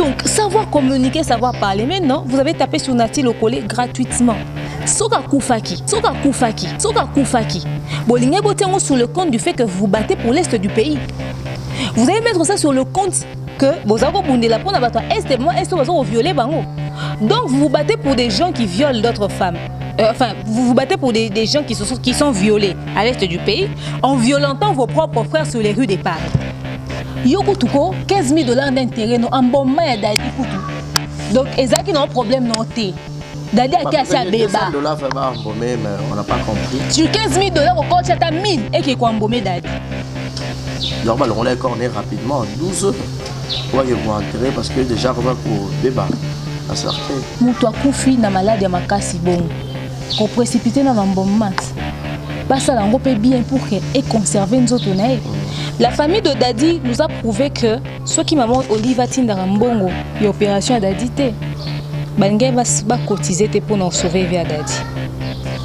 Donc, savoir communiquer, savoir parler. Maintenant, vous avez tapé sur Nati Lokole gratuitement. Soka Koufaki. Bolingé Botengo sur le compte du fait que vous vous battez pour l'Est du pays. Vous allez mettre ça sur le compte que vous avez bondé la peau dans votre Est, moi, Est, vous avez violé Bango. Donc, vous vous battez pour des gens qui violent d'autres femmes. Vous vous battez pour des gens qui sont violés à l'Est du pays en violentant vos propres frères sur les rues des Paris. Yoko Tuko, $15 000 d'intérêt, en bon main à Dadi Koutou. Donc, ils ont un problème non té. Dadi a cassé à Béba. $15 mais on n'a pas compris. Sur $15 000, au compte, tu as 1000 et qui est embaumé Dadi. Normal, on l'a corné rapidement, 12 heures. On va y avoir intérêt parce que déjà, on va pour Béba. À sortir. Moutou a koufi na malade à Makasi bon. Pour précipiter dans l'embaumement. Ça l'en peut bien pour et conserver nos autres. La famille de Dadi nous a prouvé que ceux qui m'ont Oliva Tindarambongo, l'opération à Dadi, Bangé va cotiser pour nous sauver via Dadi.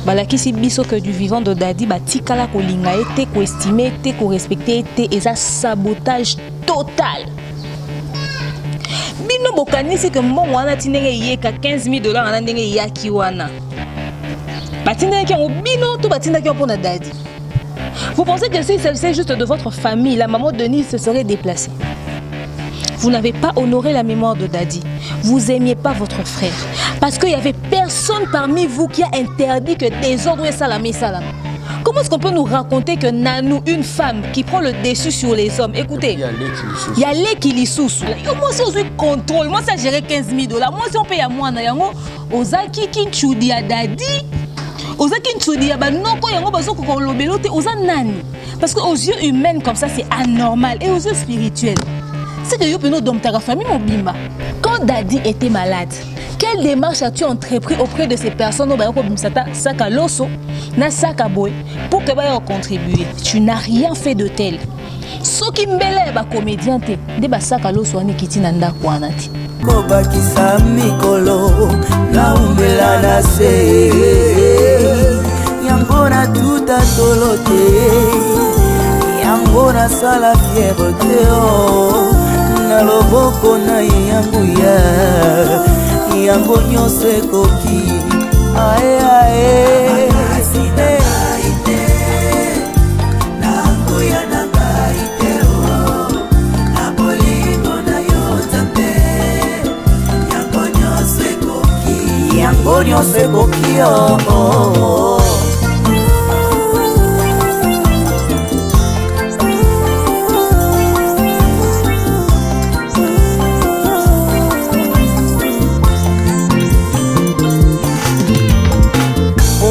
Balaki si biso que du vivant de Dadi, Batikala ko linga été, ko estimé été, ko respecté été, et ça sabotage total. Bino bokani c'est que mon wana tinenge yeka $15 000 en ndenge yaki wana. Batinenge ki on bino tout batinenge ki on pour Dadi. Vous pensez que si c'est juste de votre famille, la maman de Denise se serait déplacée. Vous n'avez pas honoré la mémoire de Dadi. Vous n'aimiez pas votre frère. Parce qu'il n'y avait personne parmi vous qui a interdit que désordre et salamé salam. Comment est-ce qu'on peut nous raconter que Nanou, une femme qui prend le dessus sur les hommes, écoutez, il y a les qui les sous. Moi, si on se contrôle, moi, ça gérer $15 000. Moi, si on paye à moi, Ozaki qui choudi à Dadi. Ozaki choudi à Banoko, yango bazoko ko lobelote oza nani. Parce qu'aux yeux humains comme ça, c'est anormal. Et aux yeux spirituels, c'est que Yopino dom ta famille mon bimba. Quand Dadi était malade, quelle démarche as-tu entrepris auprès de ces personnes pour que tu contribuer? Tu n'as rien fait de tel. Ce qui me ba comédien te de basaka lo soani kitina nda kwanati. Kobakisa mikolo na umela na se yambona tuta tolote yambona sala fièvre teo na loboko na yangu ya yango nyose koki ae ae Onyo se kokio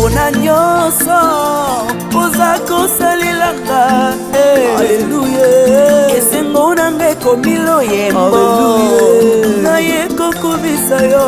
Ona nyoso Ozako salilanga Alleluia Esengo nange komilo yembo Alleluia Na yeko kubisa yo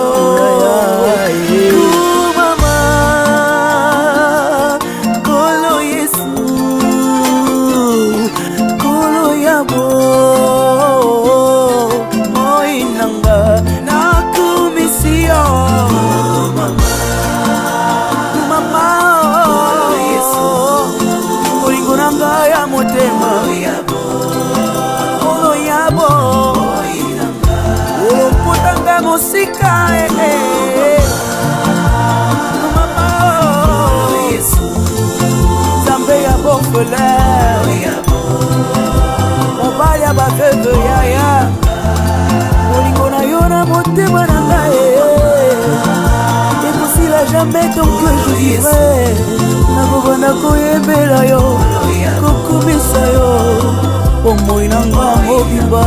Musika Zambe ya bofole Mobali ya baveve yaya Molingo na yo na motema na ngai Ekosila jamais tant que je vivrai Nakobanda koyembela yo Kokumisa yo Omoi na nga mobimba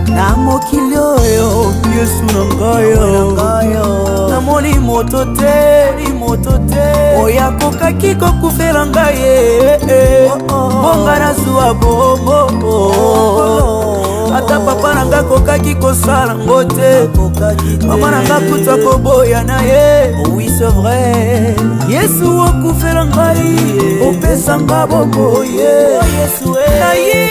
Na mokilio yo, Yesu nangayo Namoni moto te Oya koka kiko kufela ngaye Bonga na zuwa bobo Ata papa nanga koka kiko sala ngote Mama nanga kuta koboya na ye Oui c'est vrai Yesu wakufela ngaye Opesa nga bobo Yesu na ye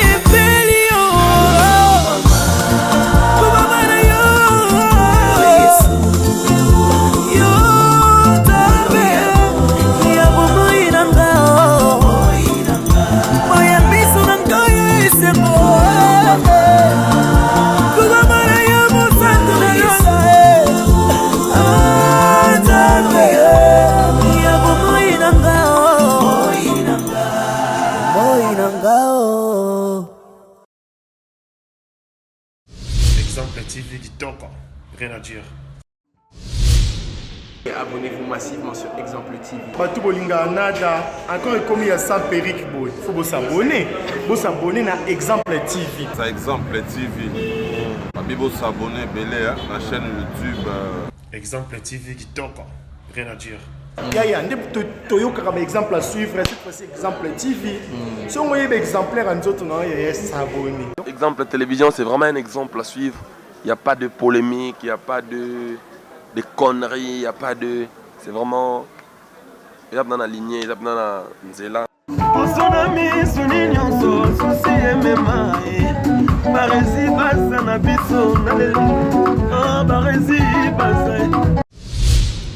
Exemple TV Kitoko, rien à dire. Abonnez-vous massivement sur Exemple TV. Batou bolinga nada, encore commis à 100 périques boy. Faut vous s'abonner. Vous s'abonner à Exemple TV. Ça Exemple TV. Bibo s'abonner belé à la chaîne YouTube. Exemple TV Kitoko, rien à dire. Yaya, Toyo comme exemple à suivre, cette fois-ci Exemple TV. Si on voyait exemplaire en autres, non, il s'abonner. Exemple télévision, c'est vraiment un exemple à suivre. Il n'y a pas de polémique, il n'y a pas de conneries, il n'y a pas de... C'est vraiment... Il y a dans la lignée, il y a dans la nzela.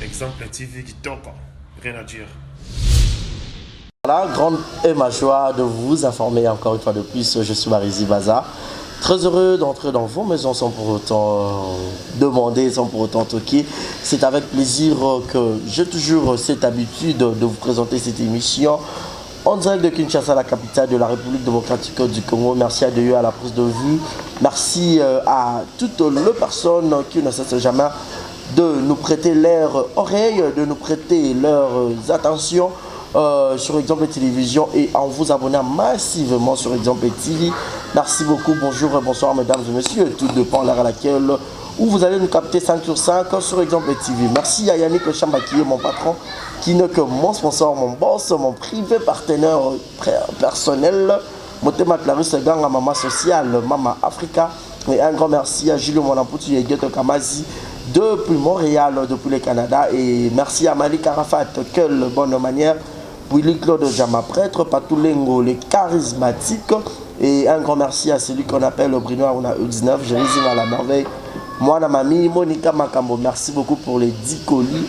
Exemple TV Kitoko, rien à dire. Voilà, grande est ma joie de vous informer encore une fois de plus. Je suis Marizy Baza. Très heureux d'entrer dans vos maisons sans pour autant demander, sans pour autant toquer. C'est avec plaisir que j'ai toujours cette habitude de vous présenter cette émission en direct de Kinshasa, la capitale de la République démocratique du Congo. Merci à Dieu à la prise de vue. Merci à toutes les personnes qui ne cessent jamais de nous prêter leur oreille, de nous prêter leurs attentions sur Exemple Télévision et en vous abonnant massivement sur Exemple TV. Merci beaucoup, bonjour et bonsoir mesdames et messieurs, tout dépend de l'heure à laquelle où vous allez nous capter 5 sur 5 sur Exemple TV. Merci à Yannick Le Chamba qui est mon patron, qui n'est que mon sponsor, mon boss, mon privé partenaire personnel, Motema Clarisse Ganga, Maman Sociale, Maman Africa. Et un grand merci à Julio Monamputu et Gueto Kamazi depuis Montréal, depuis le Canada. Et merci à Malik Arafat, quelle bonne manière. Willy Claude Jama, prêtre, Patoulengo, les charismatiques. Et un grand merci à celui qu'on appelle Bruno Aruna E19, Jérusalem à la merveille. Moi, la mamie, Monica Makambo, merci beaucoup pour les 10 colis.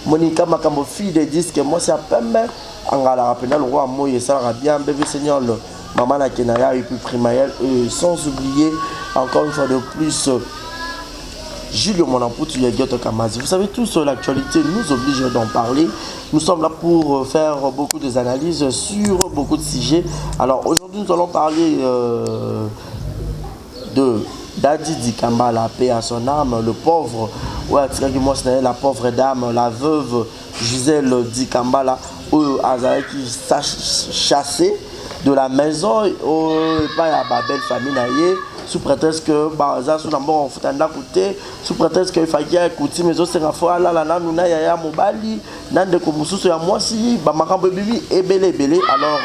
Monica Makambo, fille des disques, moi c'est à Pembe. Angala rappela le roi Moïse, ça va bien, bébé Seigneur, maman la Kenaya et puis Primaël. Et sans oublier, encore une fois de plus, Julio Monamputu et Gueto Kamazi. Vous savez tous, l'actualité nous oblige d'en parler. Nous sommes là pour faire beaucoup d'analyses sur beaucoup de sujets. Alors aujourd'hui, nous allons parler de Dadi Dikamba, la paix à son âme, le pauvre, ouais, la pauvre dame, la veuve Gisèle Dikamba, qui s'est chassée de la maison, pas à la belle famille. Sous prétexte que Baza sous d'abord futanda côté sous prétexte que il fallait écouter mais aussi la fois là nous na ya mobali nande ko mususu ya mwasi ba makambo bibi ebele alors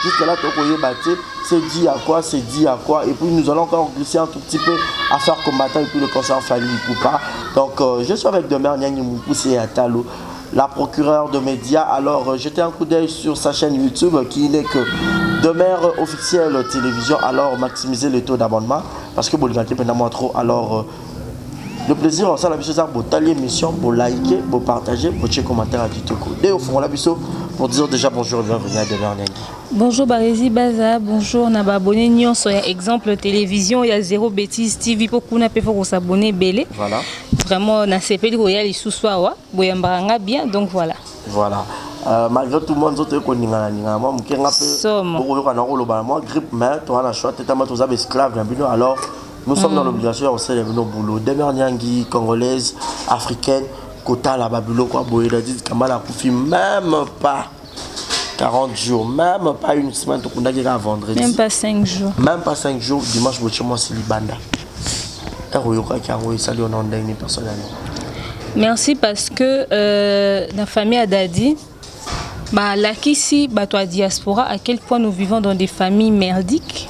jusque là to koye baté c'est dit à quoi et puis nous allons encore glisser un tout petit peu à faire combattant et puis le concert Fali Poupa. Donc je suis avec Demer Nyangi Moupoussé Atalo, la procureure de médias. Alors jetez un coup d'œil sur sa chaîne YouTube qui n'est que Demer officielle télévision. Alors maximiser le taux d'abonnement parce que vous le pendant trop. Alors le plaisir ça la biso ça pour talier émission pour liker pour partager pour checker commentaire à Kitoko dès au fond la biso pour dire déjà bonjour et bienvenue à Demer Nyangi. Bonjour Marizy Baza, bonjour na abonné nyon sur Exemple Télévision, il y a Zéro Bêtise TV pour qu'on peut faut s'abonner belé. Voilà. Vraiment na CP royal et sous soir boyambanga bien donc voilà. Voilà. Malgré tout le monde autre ko ninga moi mkenga pe pour ko na ko loba moi grippe mais toi na choix tellement tous ab esclaves alors nous sommes dans l'obligation on sait nos boulot Demer Nyangi congolaise africaine kota la babulo quoi boye la dit kamala kufi même pas 40 jours, même pas une semaine, tout le monde vendredi. Même pas 5 jours. Même pas 5 jours, dimanche, moi, c'est Libanda. Merci parce que la famille a dit, là qu'ici, toi diaspora, à quel point nous vivons dans des familles merdiques.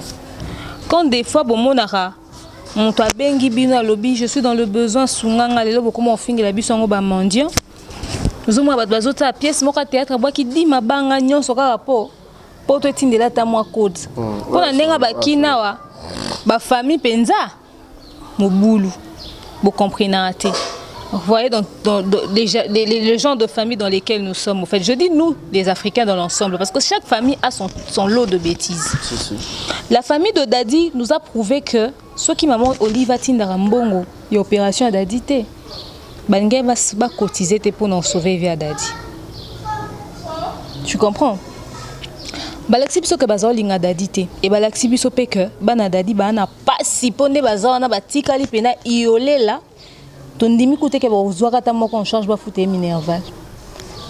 Quand des fois, mon toit bengi bino lobby, je suis dans le besoin, sounganga les lobos comment on finit la bus en bas mendiant. Nous avons des à pièce, mon théâtre, qui dit ma banga nyon sur rapport pour te tindre la ta moi code. Pour la nenga bakina wa famille penza mo boulou, vous comprenez. Vous voyez donc les gens de famille dans lesquels nous sommes. En fait, je dis nous, les Africains dans l'ensemble, parce que chaque famille a son lot de bêtises. La famille de Dadi nous a prouvé que ceux qui maman Oliva Tindarambongo, il y a opération Dadi té. Bangé va cotiser pour nous sauver via Dadi. Tu comprends? Balaxi biso que bazo linga Dadi té et balaxi biso pe que bana Dadi bana pas basi ponde bazana batikali pena iolela tondimi kuteke bozwaka ta moko en charge ba fute minerval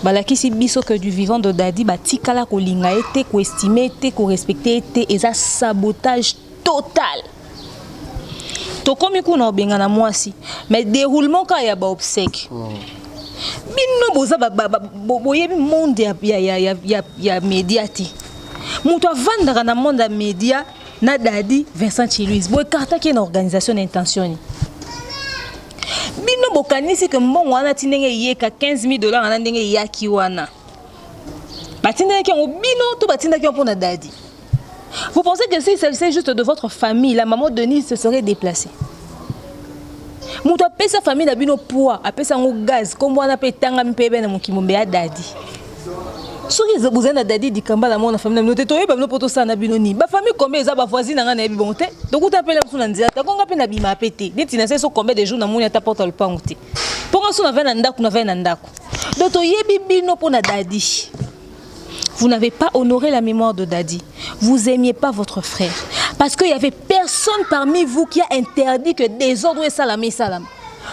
balakisi biso que du vivant de Dadi batikala kolinga ete ko estimer ete ko respecter ete eza sabotage total tokomi kuna obenga na mwasi mais déroulement ka ya ba obsèque bino boza boyebi monde ya médiati muto avandaka na monde ya média na Dadi Vincent Chiluise boy karta ki na organisation d'intention bino bokanisi que mbongo wana tindenge yeka $15,000 na ndenge yaki wana batindenge ki bino to batindaki mpona Dadi. Vous pensez que si c'est juste de votre famille, la maman Denise se serait déplacée? Muto apesa famille na bino poids, apesa ngo gaz, kombo wana pe tanga mpebe na mukimombe ya Dadi. Soki vous avez Dadi di kamba la mona famille, noté toyeba bino poto sana bino ni. Ba famille combien za ba voisine nga na yebi bonté. Donc vous tapez la suna nzia, ta konga pe na bima pété. Deti na so combien de jours na moni ta porte le pangoté. Pour suna vena ndaku na vena ndaku. Donc toyebi bino pona Dadi. Vous n'avez pas honoré la mémoire de Dadi. Vous aimiez pas votre frère. Parce qu'il y avait personne parmi vous qui a interdit que désordre et salam.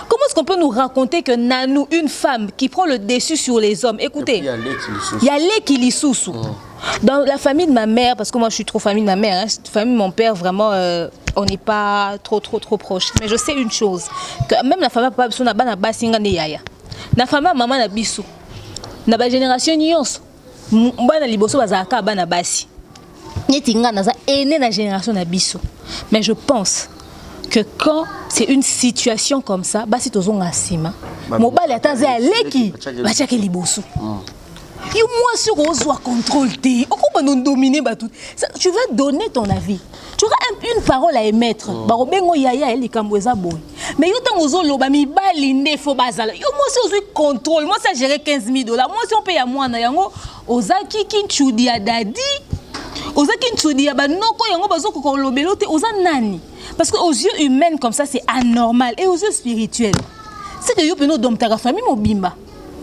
Comment est-ce qu'on peut nous raconter que Nanou, une femme qui prend le dessus sur les hommes, écoutez, il y a les qui l'issoussou. Dans la famille de ma mère, parce que moi je suis trop famille de ma mère, hein, famille de mon père, vraiment, on n'est pas trop proches. Mais je sais une chose, que même la famille de papa, on a pas basinga de yaya. La famille de maman, na biso. Na ba génération nyons. Bana liboso bazaka bana basi. Netinga naza aîné na génération na biso. Mais je pense que quand c'est une situation comme ça, basi tozonga sima. Mobali ataze aleki, bachake liboso. Yo moi sur ozwa contrôle té. Okoma non dominer ba tout. Tu vas donner ton avis. Tu auras une parole à émettre. Ba obengo yaya eli kambweza boy. Mais yo tango zoloba mi bali ndefo bazala. Yo moi si ozwi contrôle, moi ça gérer $15,000. Moi si on paye à moi na yango ozaki kinchudi ya Dadi. Ozaki kinchudi ya banoko yango bazoko ko lobelo te oza nani. Parce que aux yeux humains comme ça c'est anormal et aux yeux spirituels. C'est que yo peno dom ta famille mobimba.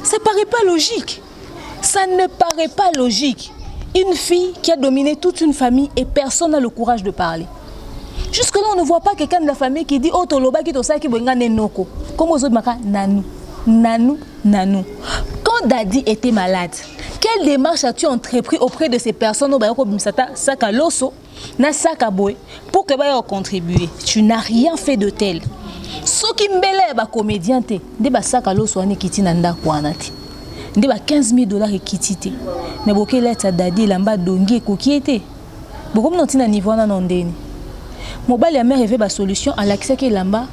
Ça paraît pas logique. Ça ne paraît pas logique. Une fille qui a dominé toute une famille et personne n'a le courage de parler. Jusque-là, on ne voit pas quelqu'un de la famille qui dit « Oh, toloba ki tosa ki benga nenoko ». Comme aux autres, nanou, nanou, nanou. Quand Dadi était malade, quelle démarche as-tu entrepris auprès de ces personnes pour que bayo contribuer? Tu n'as rien fait de tel. Ce qui mbele ba comédien te, de ba saka loso ani kiti nanda kwanati. De ba $15,000 kitité. Mais boké lettre Dadi lamba dongi koki était. Bokom nantina niveau na ndeni. Mobile ya mère avait ba solution à l'accès que lamba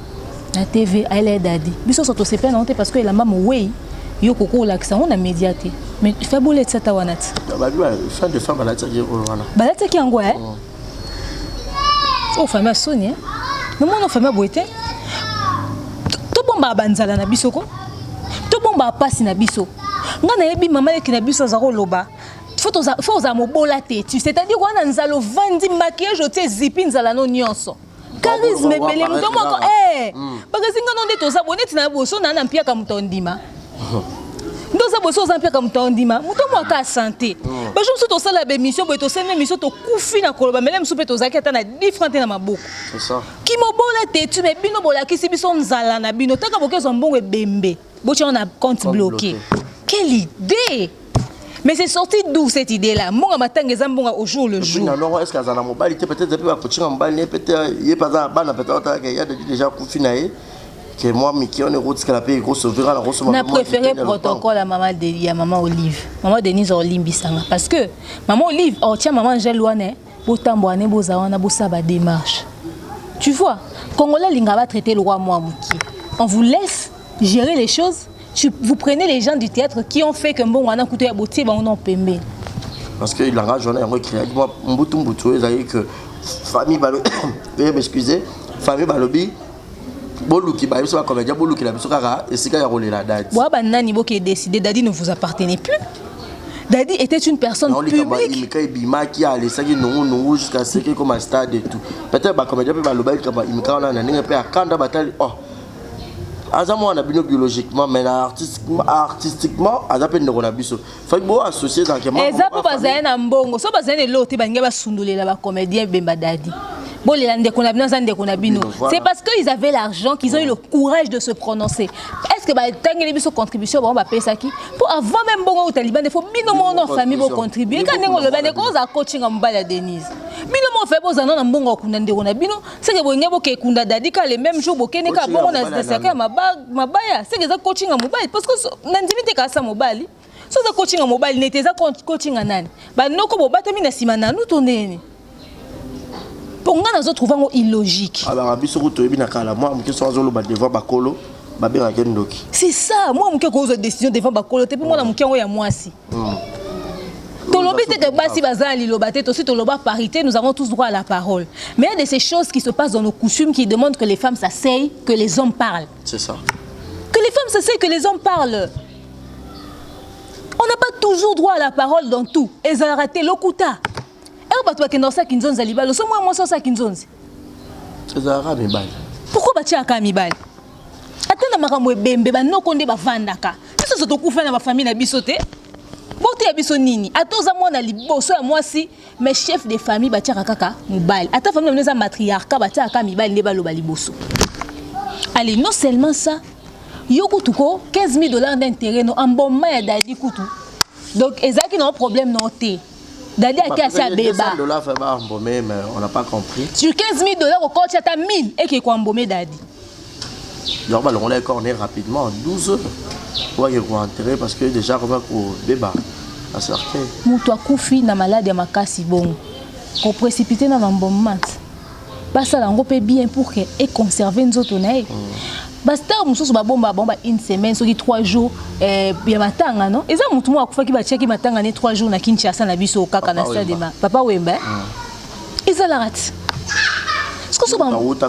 na TV à elle Dadi. Biso soto se peine honte parce que lamba mo wey yo koko l'accès on a médiaté. Mais fait bolet cette wanati. Ba bi fin de femme la tiki wana. Ba la tiki ngo hein. Oh famille Sonia. Mais moi non famille boité. To bomba banzala na biso ko. To bomba pasi na biso. Ngana yebi mama yeki na biso zako loba. Faut za mobola tete. C'est-à-dire qu'on a nzalo vandi maquillage ote zipi nzala no nyonso. Charisme belé muto moko parce que singa nonde to za boneti na boso na mpia ka mutondima. Ndoza boso za mpia ka mutondima. Muto moko a santé. Ba je to sala be mission bo to sene mission to kufi na koloba melem soupe to za keta na different na maboko. C'est ça. Ki mobola tete mais bino bola ki sibiso nzala na bino taka bokezo mbongo ebembe. Bochi on a compte bloqué. Quelle idée! Mais c'est sorti d'où cette idée-là? Mon amatangue zambonga au jour le jour. Non, est-ce qu'à la mobile peut-être depuis la coaching en balle peut-être il y a pas ça ban peut-être il y a déjà confiné que moi Miki on est route que la paix gros sauver la grosse maman. On a préféré protocole à maman de ya maman Olive. Maman Denise Olive bisanga parce que maman Olive oh tiens maman Jelouane botamboane bozawana bosaba démarche. Tu vois, Congolais linga va traiter le roi moi Miki. On vous laisse gérer les choses. Vous prenez les gens du théâtre qui ont fait que bon on a coûté à beauté on en pembe. Parce que il a journée on écrit moi mbutu ils que famille balo veuillez m'excuser famille balobi boluki ba biso ba comédien boluki la biso kaka esika ya roler la Dadi. Wa ba nani bo qui décidé Dadi ne vous appartenait plus. Dadi était une personne publique. Il me bima qui a laissé non jusqu'à ce que comme un stade et tout. Peut-être ba comédien peut baloba il me kana na ninga pe akanda batali oh. Azamo on a bien biologiquement mais artistiquement azape ndeko na biso faut bo associer dans que ezapo bazana mbongo so bazana lote bange basundulela ba comédien bemba Dadi C'est parce qu'ils avaient l'argent qu'ils ont eu le courage de se prononcer. Est-ce que les contributions vont payer ça qui pour avant même bon au Taliban il faut minimum en famille pour contribuer quand on le ben cause à coaching en bas la Denise minimum fait besoin non bon kunande on a bino c'est que bonye boke kunda dadi ka les mêmes jours boke ne ka bon on a c'est que mabaya c'est que ça coaching en mobile parce que nandimite ka ça mobile so ça coaching en mobile n'était ça coaching en nani ba noko bo batami na simana nous tonene pour nga nazo trouvant illogique. Alors biso ko toyebi na kala moi mke so azolo ba devant bakolo ba bera kendoki. C'est ça, moi mke ko décision devant bakolo te pour moi na mke ya mwasi. Tolobi te que basi bazali lobate aussi toloba parité, nous avons tous droit à la parole. Mais il y a de ces choses qui se passent dans nos coutumes qui demandent que les femmes s'asseyent, que les hommes parlent. C'est ça. Que les femmes s'asseyent, que les hommes parlent. On n'a pas toujours droit à la parole dans tout. Et ça a raté l'okuta. Pourquoi tu as un mibali? Attends, makamwe bembe ba no konde ba vandaka. Biso so to kufa na ba famille na biso te. Bote ya biso nini? Atoza mwana liboso ya mwasi, mais chef de famille ba tia kaka mibali. Ata famille na matriarcat ba tia kaka mibali ne ba loba liboso. Allez, non seulement ça, yoko tuko $15,000 d'intérêt no amboma ya dadi kutu. Donc ezaki no problème no te. Dadi a cassé à Béba. $200 fait pas embaumer, mais on n'a pas compris. Sur $15,000 au coach, tu as 1000 et qui est embaumer Dadi. Donc, on est corné rapidement, 12 heures. Pour y rentrer parce que déjà, on va pour Béba. À cercueil. Moutoua Koufi, na malade à Makasi bon. Qu'on précipite dans l'embaumement. Parce que on peut bien pour que et conserver nos autres. Basta mususu babomba bomba une semaine soki 3 jours bien matanga non eza mutu mo akufa ki ba cheki matanga ne 3 jours na Kinshasa na biso kaka na stade ma papa Wemba eza la rat ce que so ba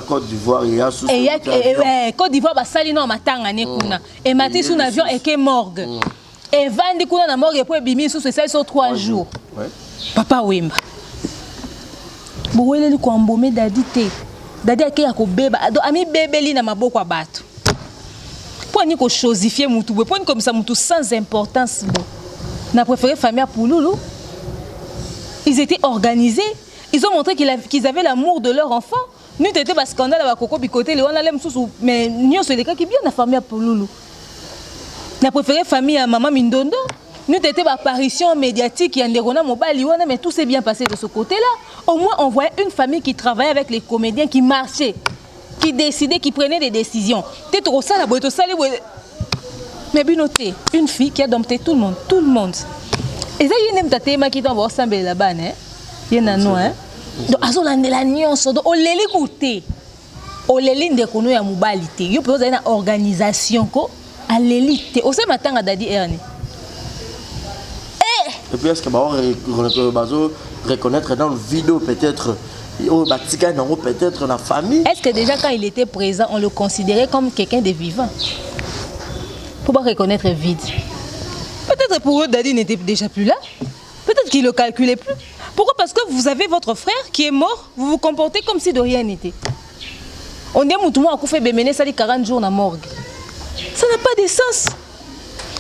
Côte d'Ivoire il y a sous Côte d'Ivoire ba sali no matanga ne kuna et matin sous avion et que morgue et vandi kuna na morgue pour bimi sous c'est ça 3 jours papa Wemba bo wele ko ambomé dadi te Dadi ake ya ko beba ami bebeli na maboko ya bato. Pour ni ko chosifier mutu, pour ni comme ça mutu sans importance bon. Na préféré famille pour Loulou. Ils étaient organisés, ils ont montré qu'ils avaient l'amour de leur enfant. Nous était parce qu'on a la coco bicoté le on allait mususu mais nyo se les cas qui bien na famille pour Loulou. Na préféré famille à maman Mindondo. Nous étions apparition médiatique qui a mobile, mais tout s'est bien passé de ce côté-là. Au moins, on voyait une famille qui travaillait avec les comédiens, qui marchait, qui décidait, qui prenait des décisions. Mais bien noté, une fille qui a dompté tout le monde, tout le monde. Et ça, il y a un thème qui t'envoie ensemble là-bas, hein? Il y en a nous, hein? Donc, la nuance, on les écouter. On les lignes de kono ya mobilité. Il y a une organisation ko à l'élite. Au sein matin à Dadi Ernie. Et puis est-ce que on reconnaître dans le vidéo peut-être peut-être la famille. Est-ce que déjà quand il était présent, on le considérait comme quelqu'un de vivant? Pour pas reconnaître vide. Peut-être pour eux, Dadi n'était déjà plus là. Peut-être qu'ils ne le calculaient plus. Pourquoi? Parce que vous avez votre frère qui est mort, vous vous comportez comme si de rien n'était. On dit que à fait bémener ça 40 jours dans la morgue. Ça n'a pas de sens.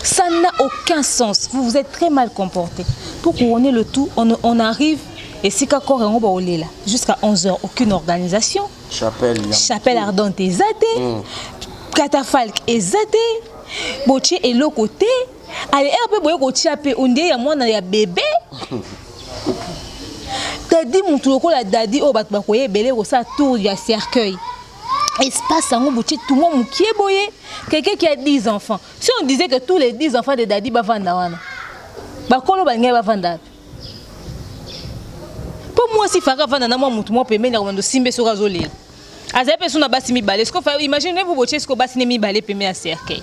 Ça n'a aucun sens. Vous vous êtes très mal comporté. Pour couronner le tout, on arrive et si kakor on va là jusqu'à 11h, aucune organisation. Chapelle ardente est zadée. Catafalque est zadée. Botier est l'autre côté. Allez, un peu boyer botier on dit à moi il y a bébé. Dadi mon tour la dadi au bat bakoye belé au sa tour il y a cercueil. Espace en boutique tout le monde qui est boyé quelqu'un qui a 10 enfants. Si on disait que tous les 10 enfants de Dadi bavanda wana bakolo bangai bavanda pour moi si fara vanda na moi mutu mo pembe na kondo simbe so razolila azape so na basi mi balé ce qu'on fait imaginez vous botier ce que basi mi balé pembe à cercueil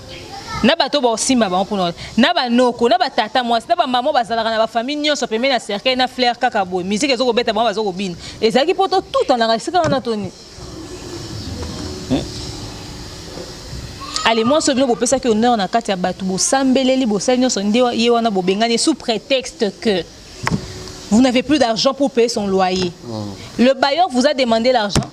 na bato ba simba ba mpona na ba noko na ba tata moi na ba maman bazalaka na ba famille nyonso pembe na cercueil na fleur kaka boy musique ezoko beta ba bazoko bina ezaki poto tout en arasika na toni. Allez, moi, ce que je pense que honneur na kati ya batu bo sambeleli bo salino son ndewa yewana bo bengane sous prétexte que vous n'avez plus d'argent pour payer son loyer. Le bailleur vous a demandé l'argent.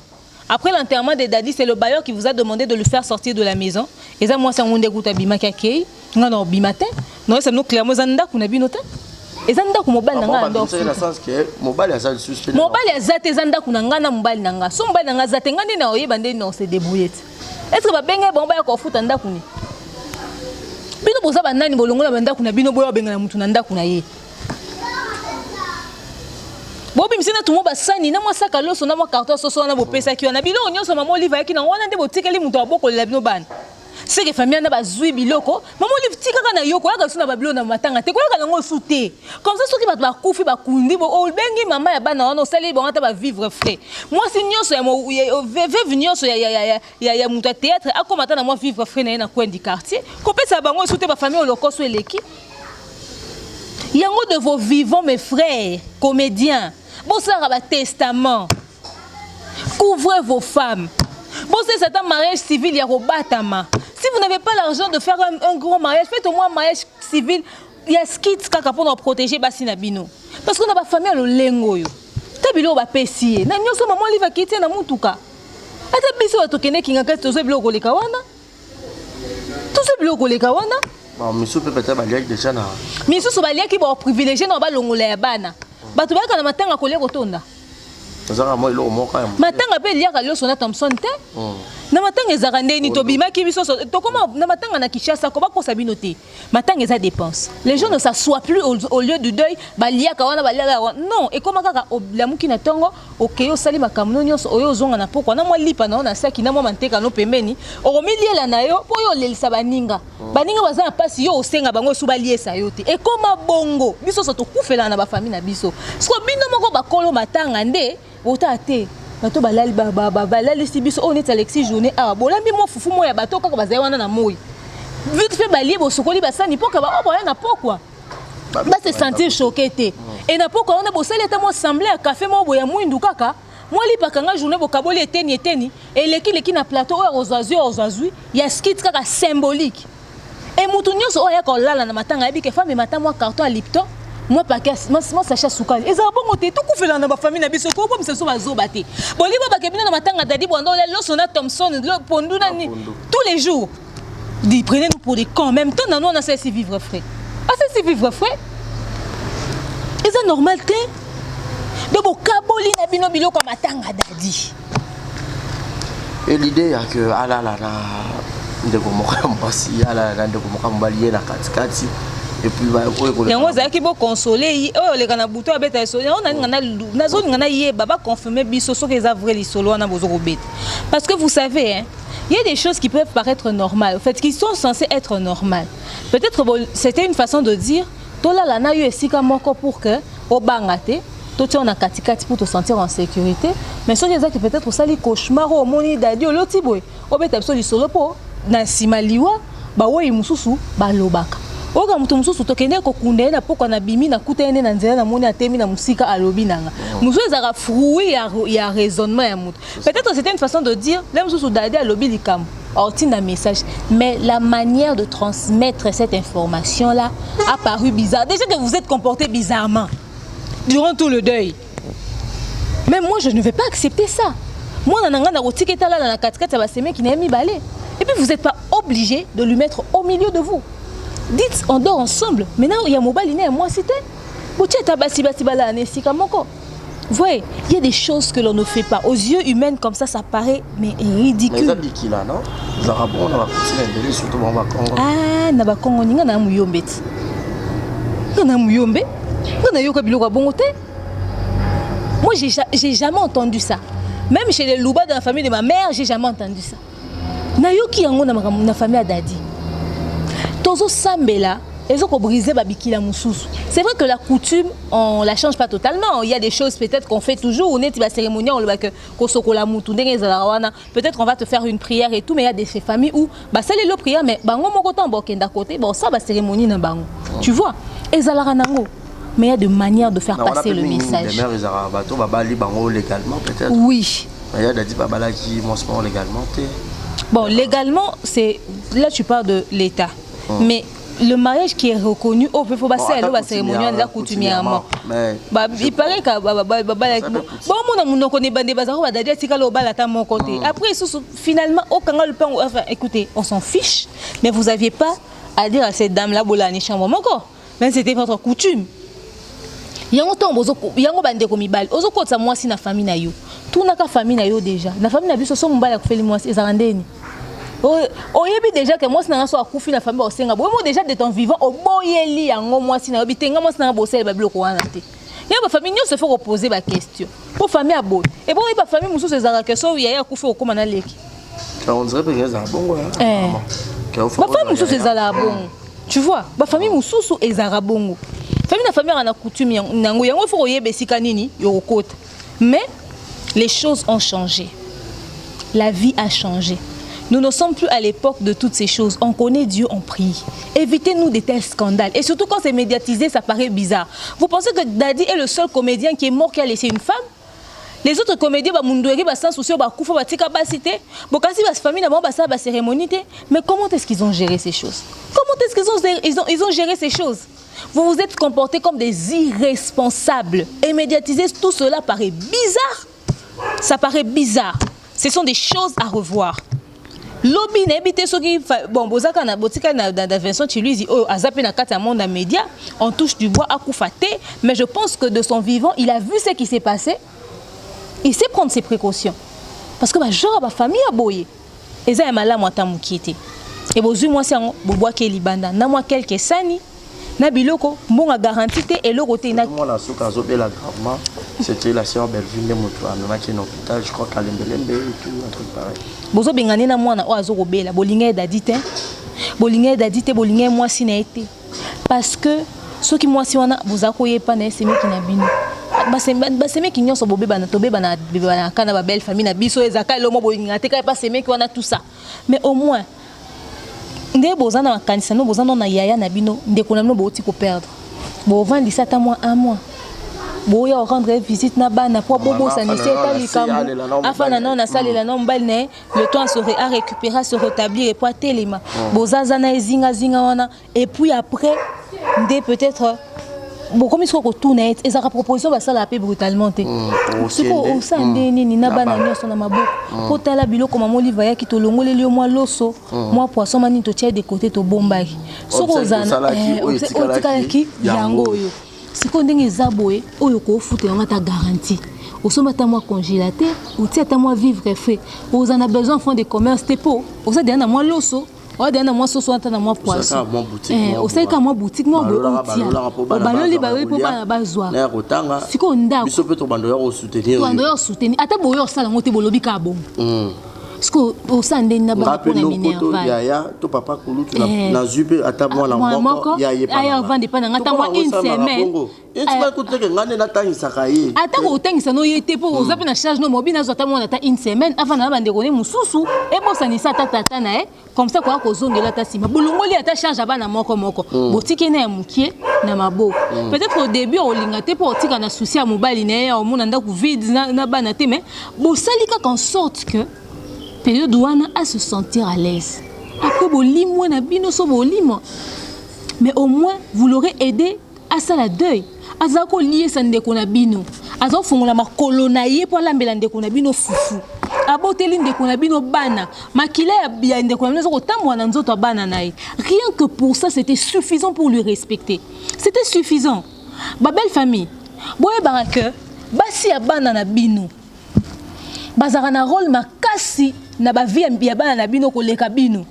Après l'enterrement de Dadi, c'est le bailleur qui vous a demandé de le faire sortir de la maison. Et ça, moi, c'est un monde écoute à Bimaka Kei. Non, non, Bimate. Non, c'est nous clairement zanda qu'on a binoté. ezanda ku mobali nanga ndo dans le sens que mobali a ça suspect mobali azate ezanda ku nanga na mobali nanga so mobali nanga azate ngandi na oyeba ndeni na se débrouiller est-ce que ba benga bon ba ko futa ndaku ni bino boza bandani bolongola bandaku na bino boyo benga na mutu na ndaku na ye bobi misina tumo basani na mwasaka loso na mwa carton soso na bopesa ki wana biloko nyonso mama Olive yaki na wana nde botikeli mutu abokolela bino bana seke famille na bazui biloko mama Olive tikaka na yoko yaka suna babilo na matanga te koyaka nango sute comme ça soki bato bakufi bakundi bo obengi mama ya bana wana osali bon ata ba vivre frais moi si nyonso ya veuve nyonso ya mutu théâtre akomata na moi vivre frais na coin du quartier kopesa bango sute ba famille olokoso eleki yango de vos vivants mes frères comédiens bon ça va testament couvrez vos femmes bon c'est un mariage civil ya robatama si vous n'avez pas l'argent de faire un grand mariage faites au moins un mariage civil ya skits kaka pour protéger basina bino parce qu'on a ba famille lo lengo yo tabilo ba pesi na nyoso mama Olive kiti na mutuka ata biso batokene kinga kati tozo biloko leka wana tozo biloko leka wana bon monsieur peut-être baliaki déjà na monsieur baliaki ba privilégié na ba longola ya bana bato bayaka na matanga kolia kotonda ezaka moi lo moka ya matanga pe liaka loso na Thompson te na matanga ezaka ndeni tobimaki biso to comment na matanga na Kinshasa ko bakosa bino te matanga eza dépense les gens ne s'assoient plus au lieu du deuil baliaka wana baliaka non et comme kaka lamuki na tongo okeyo sali makamno nyonso oyo zonga na poko na moi lipa na saki na moi manteka no pembeni okomiliela na yo po yo lelisa baninga baza na pasi yo osenga bango su baliesa yo te et comme bongo biso so to kufela na ba famille na biso sko bino moko bakolo matanga nde ota te bato balali balali si biso on est Alexis journée ah bolambi mo fufu mo ya bato kaka bazai wana na moi vite fait balié bo sokoli basani poka ba oboya na pokwa ba se sentir choqué te et na pokwa on a bossé l'état mo semblé à café mo boya mwindu kaka moi li pakanga journée bo kaboli eteni et leki na plateau ozazui ya skit kaka symbolique et mutu nyonso oya ko lala na matanga yebike femme matin moi carton à Lipton moi paquet moi sachet sukali eza bongo te tout kufela na ba famille na biso ko bomisa so bazoba te boliba bakebina na matanga dadi bondo le sona Thompson le pondu na ni tous les jours dit prenez-nous pour des cons en même temps nous on a cessé vivre frais cessé vivre frais eza normal te de bo kaboli na bino biloko matanga dadi et l'idée est que ala la na ndeko mokambasi ala na ndeko mokambali na katikati et puis yango zaki bo consoler oyo leka na buto abeta solo on na nazoni ngana ye baba confirmer biso so que ça vrai li solo na bozo robet parce que vous savez hein il y a des choses qui peuvent paraître normales en fait qui sont censées être normales peut-être c'était une façon de dire tola la na yo esika moko pour que obangate to ti on a katikati pour te sentir en sécurité mais so que peut-être sali cauchemar au moni dadi oloti boy obeta biso li solo po na simaliwa ba wo mususu ba lobaka oka mutu mususu tokende kokunda na poko na bimi na kutene na nzela na moni atemi na musika alobi nanga musu ezaka fruit ya raisonnement ya mutu peut-être c'était une façon de dire les mususu dadi alobi likam ortina message mais la manière de transmettre cette information là a paru bizarre déjà que vous êtes comporté bizarrement durant tout le deuil mais moi je ne vais pas accepter ça moi nananga na rotiketa là na katikati ba seme qui n'a mis balé et puis vous n'êtes pas obligé de lui mettre au milieu de vous. Dites, on dort ensemble. Maintenant, il y a mobile, il y a moi, c'était. Vous voyez, il y a des choses que l'on ne fait pas. Aux yeux humains, comme ça paraît mais ridicule. Mais qui là, non? Les Arabes, on va continuer, surtout au Congo. Ah, na ba Congo, ninga na muyombe. Na muyombe. Na yoka biloko bongote. Moi, j'ai jamais entendu ça. Même chez les Louba dans la famille de ma mère, j'ai jamais entendu ça. Na yoki yango na famille Adadi. Tozo sambela, ils ont brisé babikila mususu. C'est vrai que la coutume, on la change pas totalement. Il y a des choses peut-être qu'on fait toujours. On est la cérémonie, on le voit que kosokola mutu peut-être on va te faire une prière et tout, mais il y a des familles où bah ça les prière mais bango moko tambo kenda côté, bon ça ba cérémonie na bango. Tu vois? Ezala nango. Mais il y a des manières de faire passer le message. Les mères les arabato babali bango légalement peut-être. Oui. Il y a des babala qui montrent légalement. Bon, légalement, c'est là tu parles de l'État. Mais le mariage qui est reconnu au peu faut passer la cérémonie de la coutumièrement. Bah il paraît que bon mon connaît bande bazaro va dire tika lo bala ta mon côté. Après finalement aucun enfin écoutez, on s'en fiche mais vous aviez pas à dire à cette dame là bolani chambre moko. Mais c'était votre coutume. yango to yango bande ko mibali ozo kotsa mwasi na famille na yo tuna ka famille na yo déjà na famille na biso so mobali akufeli mwasi ezarandeni oyebi déjà que mwasi na so akufi na famille osenga bo déjà de ton vivant oboyeli yango mwasi na yo bitenga mwasi na bosele babiloko wana te ya ba famille nyonso faut reposer ba question pour famille aboy et bon ba famille mususu ezara que so ya akufi okoma na leki on dirait que ça bongo ba famille mususu ezala bongo tu vois ba famille mususu ezara bongo famille na famille ana coutume nango yango faut oyebe sika nini yokota mais les choses ont changé la vie a changé. Nous ne sommes plus à l'époque de toutes ces choses. On connaît Dieu, on prie. Évitez-nous de tels scandales. Et surtout quand c'est médiatisé, ça paraît bizarre. Vous pensez que Daddy est le seul comédien qui est mort qui a laissé une femme? Les autres comédiens, sans souci, mais comment est-ce qu'ils ont géré ces choses? Comment est-ce qu'ils ont géré ces choses? Vous vous êtes comportés comme des irresponsables. Et médiatiser tout cela paraît bizarre. Ça paraît bizarre. Ce sont des choses à revoir. Lobby n'habite ce qui bon bozaka na botika na Vincent tu lui dis oh azapé na kata monde média on touche du bois à Koufaté mais je pense que de son vivant il a vu ce qui s'est passé il sait prendre ses précautions parce que ba genre ba famille a boyé eza mala mwata mukité et bozu moi c'est boboa ke libanda na moi quelques sani na biloko mbonga garantie et le côté na moi la souka zobela gravement c'était la sœur Belvine Moto à qui est en hôpital je crois qu'à Lembelembe et tout un truc pareil bozo bengane na mwana o azokobela bolinga dadite bolinga moi si na été parce que ceux qui moi si wana bozako yepa na seme ki na bino baseme ki nyonso bobeba na tobeba na kana ba belle famille na biso ezaka lo mo bolinga te ka pas seme ki wana tout ça mais au moins ndé bozana makanisa no bozana na yaya na bino ndeko na bino boti ko perdre bo vandi sata mois un mois boya rendre visite na bana pour bobo sanité talikambo afana non na salela non mbali le temps serait à récupérer se rétablir et pour telema bozaza na zinga wana et puis après ndé peut-être bon comme il faut retourner et ça proposition va ça la paix brutalement te ce ko osande nini na bana nyonso na maboko ko tala biloko mama oliva ya kitolongole lio moi loso moi poisson mani to tia de côté to bombaki so ko zana otikalaki yango yo siko ndenge zaboye oyo ko futa yanga ta garantie osomba ta moi congélateur ou tia ta moi vivre frais vous en a besoin fond de commerce te po osa dana moi loso o dana moi soso anta na moi poisson osaka moi boutique moi botia baloli baloli po bana bazwa na kotanga siko ndako biso pe to bando ya soutenir ata boyo sala ngote bolobi ka bon siko osande na ba ko na minerva ya to papa kulutu na zupe ata mwana moko ya yepa aya vande pa na ata moi une semaine etika kuteke ngane na tangisa kaye ata ko tangisa no yete po ozape na charge no mobile na zota mwana ata une semaine avant na bande kone mususu e bosani sa tata na comme ça quoi ko zongela ta sima bulungoli ata charge abana moko botiki na mukie na mabo peut-être au début o lingate po tika na souci ya mobali na ya o mona ndaku vide na bana te mais bosalika qu'en sorte que période wana à se sentir à l'aise après bolimo na bino so bolimo mais au moins vous l'aurez aidé à ça la deuil azako lié sa ndeko na bino azo fungola makolo na ye po lambela ndeko na bino fufu aboteli ndeko na bino bana makila ya ndeko na bino ko tambwa na nzoto bana na ye rien que pour ça c'était suffisant pour lui respecter c'était suffisant ba belle famille boye baraka basi ya bana na bino bazara na rôle makasi na ba vie ya bana na bino ko leka bino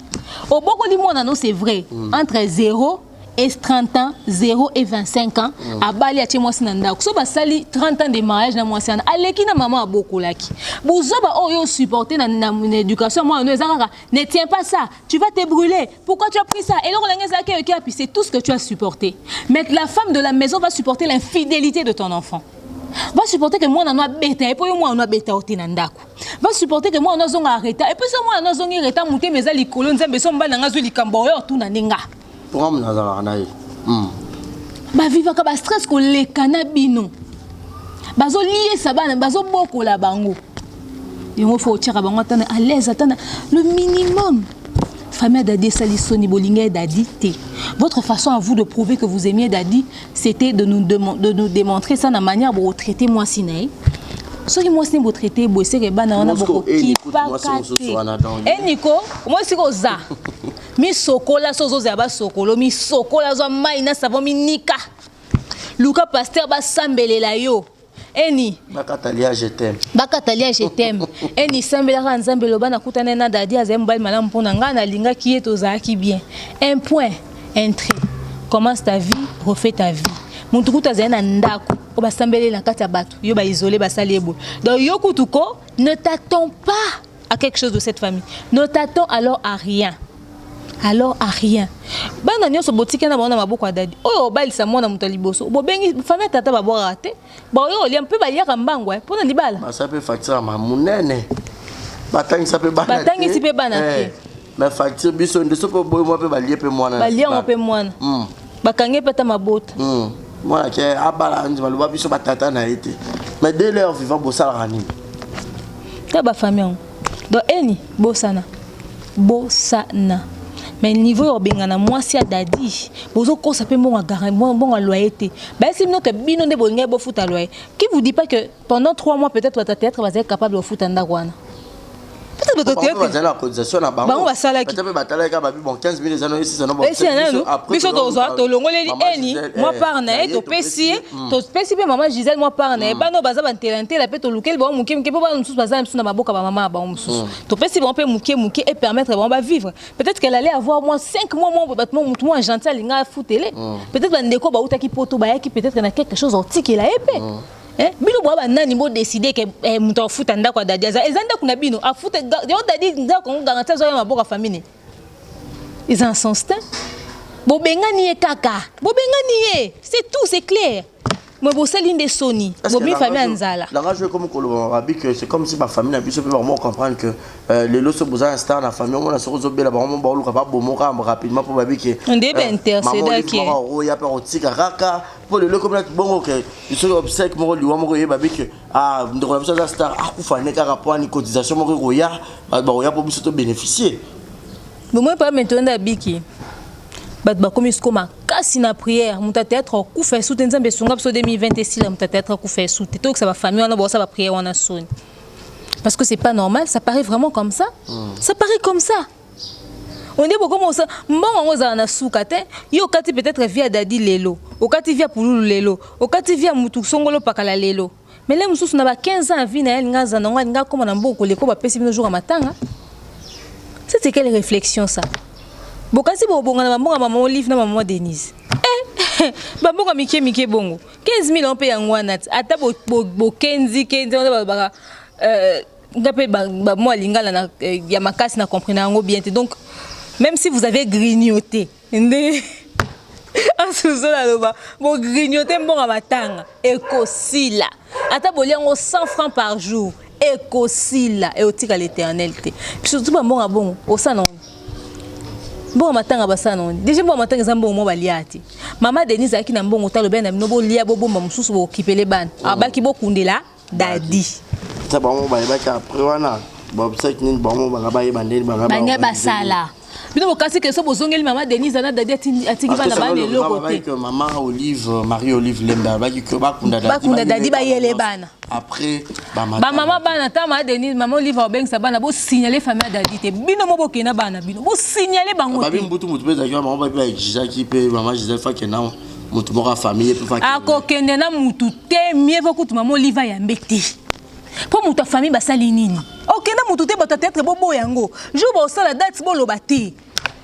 oboko li mona non c'est vrai entre 0 et 30 ans 0 et 25 ans abali a timo sinanda so ba sali 30 ans de mariage na mwasi na aleki na maman aboko laki buzoba oyo supporter na éducation moi no ezaka ne tiens pas ça tu vas te brûler pourquoi tu as pris ça et donc puis c'est tout ce que tu as supporté mais la femme de la maison va supporter l'infidélité de ton enfant va supporter que moi on a bêta et puis moi on a bêta otina ndako va supporter que moi on a zonga arrêta et puis moi on a zonga arrêta muté meza likolo nzembe so mbala nga zo likambo yo tuna ninga programme nazala na ye ba vivaka ba stress ko lekana bino bazo lié sa bana bazo boko la bango yongo faut tira bango tana à l'aise atana le minimum famille Dadi Salisoni Bolinga Dadi T. Votre façon à vous de prouver que vous aimiez Dadi, c'était de nous démontrer ça dans la manière de vous traiter moi sinaï. Ce qui moi vous traiter c'est que bana on a beaucoup qui pas et Nico moi c'est que ça mi sokola sozo za ba sokolo mi sokola zo maina savon mi nika luka pasteur basambelela yo eni Bakatalia je t'aime. Bakatalia je t'aime eni sambelaka nzambe loba nakutana na dadi azali mobali malamu mpona ngai nalingaki ye tozalaki bien. Un point, un trait. Commence ta vie, refais ta vie. Muntu kutu azali na ndako obasambelela kati ya bato yo baisole basali ebo. Donc yo kutuko ne t'attends pas à quelque chose de cette famille. Ne t'attends alors à rien. Alors à rien. Bana nyonso botika na bana maboko adadi. Oyo balisa mwana muto liboso. Bo bengi famille tata babo raté. Ba yo lia mpe baliaka mbangwa pona libala. Ba ça peut facture ma munene. Batangi ça peut bana. Batangi si pe bana te. Mais facture biso ndeso pe boy mo pe balie pe mwana. Balia mo pe mwana. Bakange peta mabota. Moi ke abala nzi maluba biso batata na été. Mais dès leur vivant bossa rani. Ta ba famille. Donc eni bosana. Bosana. Mais niveau obengana mwasi adadi bozo ko ça peut mon loyauté ba si notre bino de bonga bo futa loyer qui vous dit pas que pendant 3 mois peut-être votre théâtre va être capable de futa ndakwana peut-être votre théâtre la cotisation na bango ba sala ki peut-être batalaka ba bon 15 000 ans ici ça non bon après biso to longoleli eni moi par na to pesi pe maman Gisèle moi par na ba no baza ba talenter la pe to lukel ba muke po ba mususu baza mususu na maboka ba maman ba mususu to pesi ba pe muke et permettre ba vivre peut-être qu'elle allait avoir moi 5 mois moi gentil alinga foutele peut-être ba ndeko ba utaki poto ba yaki peut-être na quelque chose antique la épée bino bwa nani mo décider que muto afuta ndako dadi ezanda kuna bino afuta yo dadi ndako garantir zo ya maboka famille ils en sont instinct bo bengani e kaka bo bengani e c'est tout c'est clair moi bo saline de Sony bo mi famille anzala la rage comme koloba rabi que c'est comme si ma famille na biso peut vraiment comprendre que les loso boza un star na famille on a se rezobe la vraiment ba luka ba bomoka rapidement pour babi que on devait intercéder qui ya pa otika raka pour le comme bon que ils sont obsèques mo liwa mo ye babi que ah ndoko la biso star akufa ne ka rapport ni cotisation mo roya ba roya pour biso to bénéficier bon moi pas maintenant d'abiki bat ba comme iskoma kasi na prière muta théâtre ku fait soute nzambe songa so 2026 la muta théâtre ku fait soute to que ça va famille on a ça va prière on a sonne parce que c'est pas normal ça paraît vraiment comme ça ça paraît comme ça on est beaucoup comme ça bon on za na soukate yo kati peut-être via dadi lelo o kati via pululu lelo o kati via mutu songolo pakala lelo mais les mususu na ba 15 ans vie na elle ngaza na nga comme na mboko leko ba pesi bino jour matanga c'est quelle réflexion ça bokasi bobonga na mbonga maman Olive na maman Denise babonga mike bongo 15 000 on paye ngwana ata bo kenzi on ba ngape ba moi lingala na ya makasi na comprendre ngo bien donc même si vous avez grignoté ndé asuzola loba bo grignoter mbonga matanga ekosila ata boliango 100 francs par jour ekosila et otika l'éternel te surtout ba mbonga bongo osana bon matanga basa non déjà bon matanga zambo mo baliati mama Denise aki na mbongo talo bena bino bo lia bo bomba mususu bo kipele bana abaki bo kundela dadi ça ba mo ba ka après wana ba obsèque ni ba mo ba ba bandeli ba banya basala bino bokasi ke so bozongeli mama Denise na dadi atiki bana ba le côté que maman Olive Marie Olive Lemba ba ki ba kunda dadi ba yele bana après ba maman bana ta mama Denise maman Olive obeng sa bana bo signaler famille dadi te bino mo bokena bana bino bo signaler bango ba mbutu mutu peza ki maman ba ba Gisaki pe maman Gisèle fa ke na mutu mo famille pe fa ke akokende na mutu te mieux vaut que maman Olive ya mbeti pour mutu famille basali nini okenda mutu te bata tête bobo yango jour bo sala date bo lobati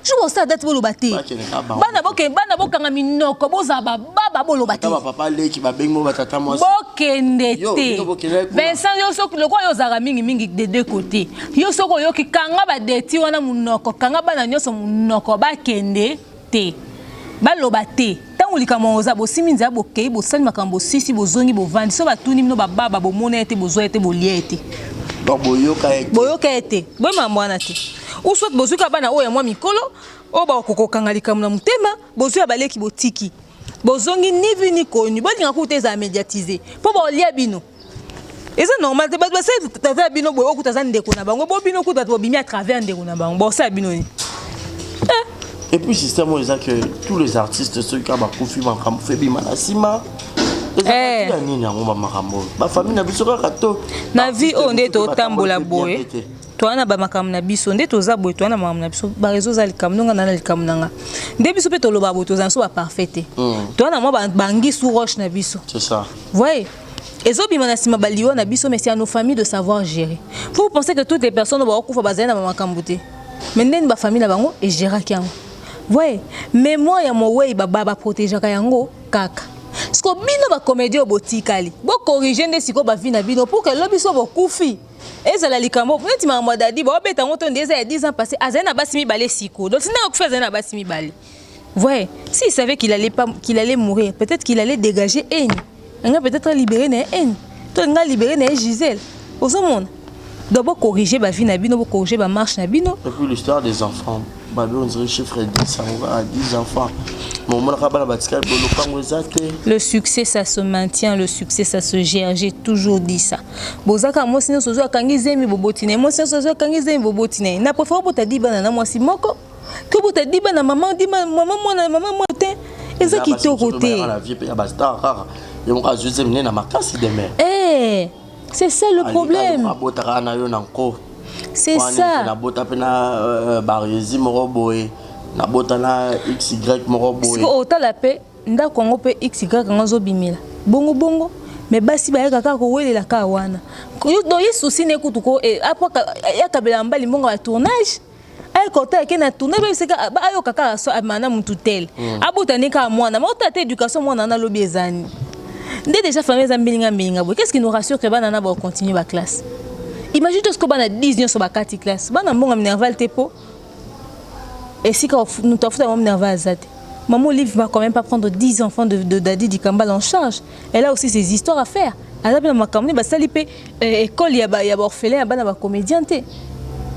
jour bo sala date bo lobati bana bokanga minoko boza baba bo lobati ba papa leki ba bengo batata moi bokende te Vincent yo soko le quoi yo zara mingi de deux côtés yo soko yo ki kanga ba deti wana munoko kanga bana nyoso munoko ba kende te ba lobati tangu likamoza bo siminza bo kei bo sali makambo sisi bo zongi bo vandi so ba tuni mino ba baba bo monete bo zoete bo liete donc boyoka ete boy mamwana te ou soit bozuka bana oya mwa mikolo o ba kokokanga likamu na mutema bozuya baleki botiki bozongi ni vu ni connu bolinga kuteza médiatiser po ba lia bino eza normal te ba se tata bino boyo kutaza ndeko na bango bo bino kutata bo bimi à travers ndeko na bango bo sa bino ni et puis système on dit que tous les artistes ceux qui ont confié makambo fait bima na sima ba famille na biso ka to na vie on est au tambola boy toi na ba makam na biso nde toza boy toi na makam na biso ba réseau za likamnonga na likamnanga nde biso pe to loba boy toza so ba parfaite toi na moi bangi sous roche na biso c'est ça voyez ezobima na sima baliwa na biso mais c'est à nos familles de savoir gérer vous pensez que toutes les personnes ba okufa bazali na makambu te mais ndeni ba famille na bango et gérer kiango voyez mais moi ya mo way ba protéger ka yango kaka Sko bino ba comédie botikali. Bo corriger nde siko ba vie na bino pour que lobiso bo kufi. Ezala likambo neti mama dadi ba obeta ngoto ndeza ya 10 ans passé azana basimi balé siko. Donc sina okufa azana basimi balé. Voyez, s'il savait qu'il allait mourir, peut-être qu'il allait dégager haine. On a peut-être libéré na haine. Toi nga libéré na Gisèle. Au monde. D'abord corriger ba vie na bino, corriger ba marche na bino. Et puis l'histoire des enfants. On dirait chiffre 10, on va à 10 enfants. Le succès, ça se maintient, le succès, ça se gère. J'ai toujours dit ça. Bozaka moi sinon sozo kangizemi bobotine. Moi sinon sozo kangizemi bobotine. Na préféré pour ta di bana na moi si moko. Que pour ta di bana maman di maman moi na maman moi te. Eza qui te côté. La vie ya basta rara. Et on a juste mené na makasi demain. Eh, c'est ça le problème. C'est ça. Na bota pena bariezi moko boy. Na bota na XY moko boy. Parce que autant la paix nda Congo pe XY kango bimila. Bongo bongo mais basi ba kaka ko welela ka wana. Do yesusi ne kutuko e après ya kabela mbali mbongo ya tournage. Ay kota ke na tournage ba seka ba ayo kaka so amana mutu tel. Abota ne ka mwana mais autant éducation mwana na lobi ezani. Ndé déjà famille za mbilinga boy. Qu'est-ce qui nous rassure que bana na ba continuer ba classe? Imagine tout ce que bana 10 ans sur ba 4 classe. Bana mbongo minerval tepo. Et si quand nous t'offrons un nerveux zate, maman Olive va quand même pas prendre 10 enfants de Dadi Dikambal en charge. Elle a aussi ses histoires à faire. Elle a bien ma campagne, bah salipé école, il y a orphelin, il y a comédien.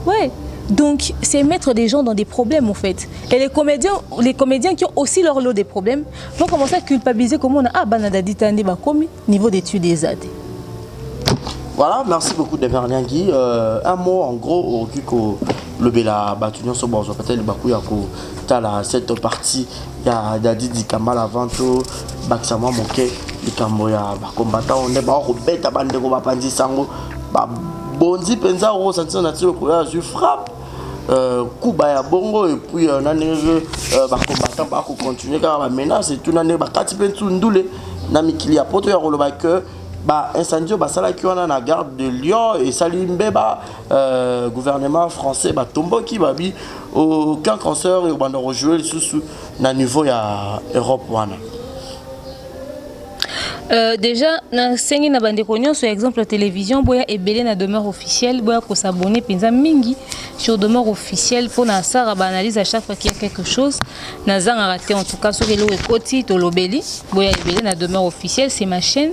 Ouais. Donc c'est mettre des gens dans des problèmes en fait. Et les comédiens qui ont aussi leur lot des problèmes vont commencer à culpabiliser comme on a ah bana Dadi Tandi ba komi niveau d'études des zate. Voilà, merci beaucoup de Guy. Un mot en gros au Kiko le Bela Batunion sur Bordeaux, peut-être le Bakuyako, cette partie, il y a Dadi Dikambal avant tout, Baksama Moké, le Kamboya, combattant, on est pas au bête à bande de Bapandi Sango, Bondi Penza, on sentit le courage, je frappe, Koubaya Bongo, et puis on a un combattant, pas continuer car la menace, et tout le monde, Bakati Pensundoule, Namikili a poté à Rolobaker. Bah incendie bah ça là qui on a la garde de Lyon et Salim Beba gouvernement français bah tombo qui bah bi aucun cancer et on va rejouer sous na niveau ya Europe wana. Déjà na sengi na bande konyo sur exemple la télévision boya ebelé na demeure officielle boya ko s'abonner penza mingi sur demeure officielle pour na sara ba analyse à chaque fois qu'il y a quelque chose na zanga raté en tout cas sur le ekoti to lobeli boya ebelé na demeure officielle c'est ma chaîne.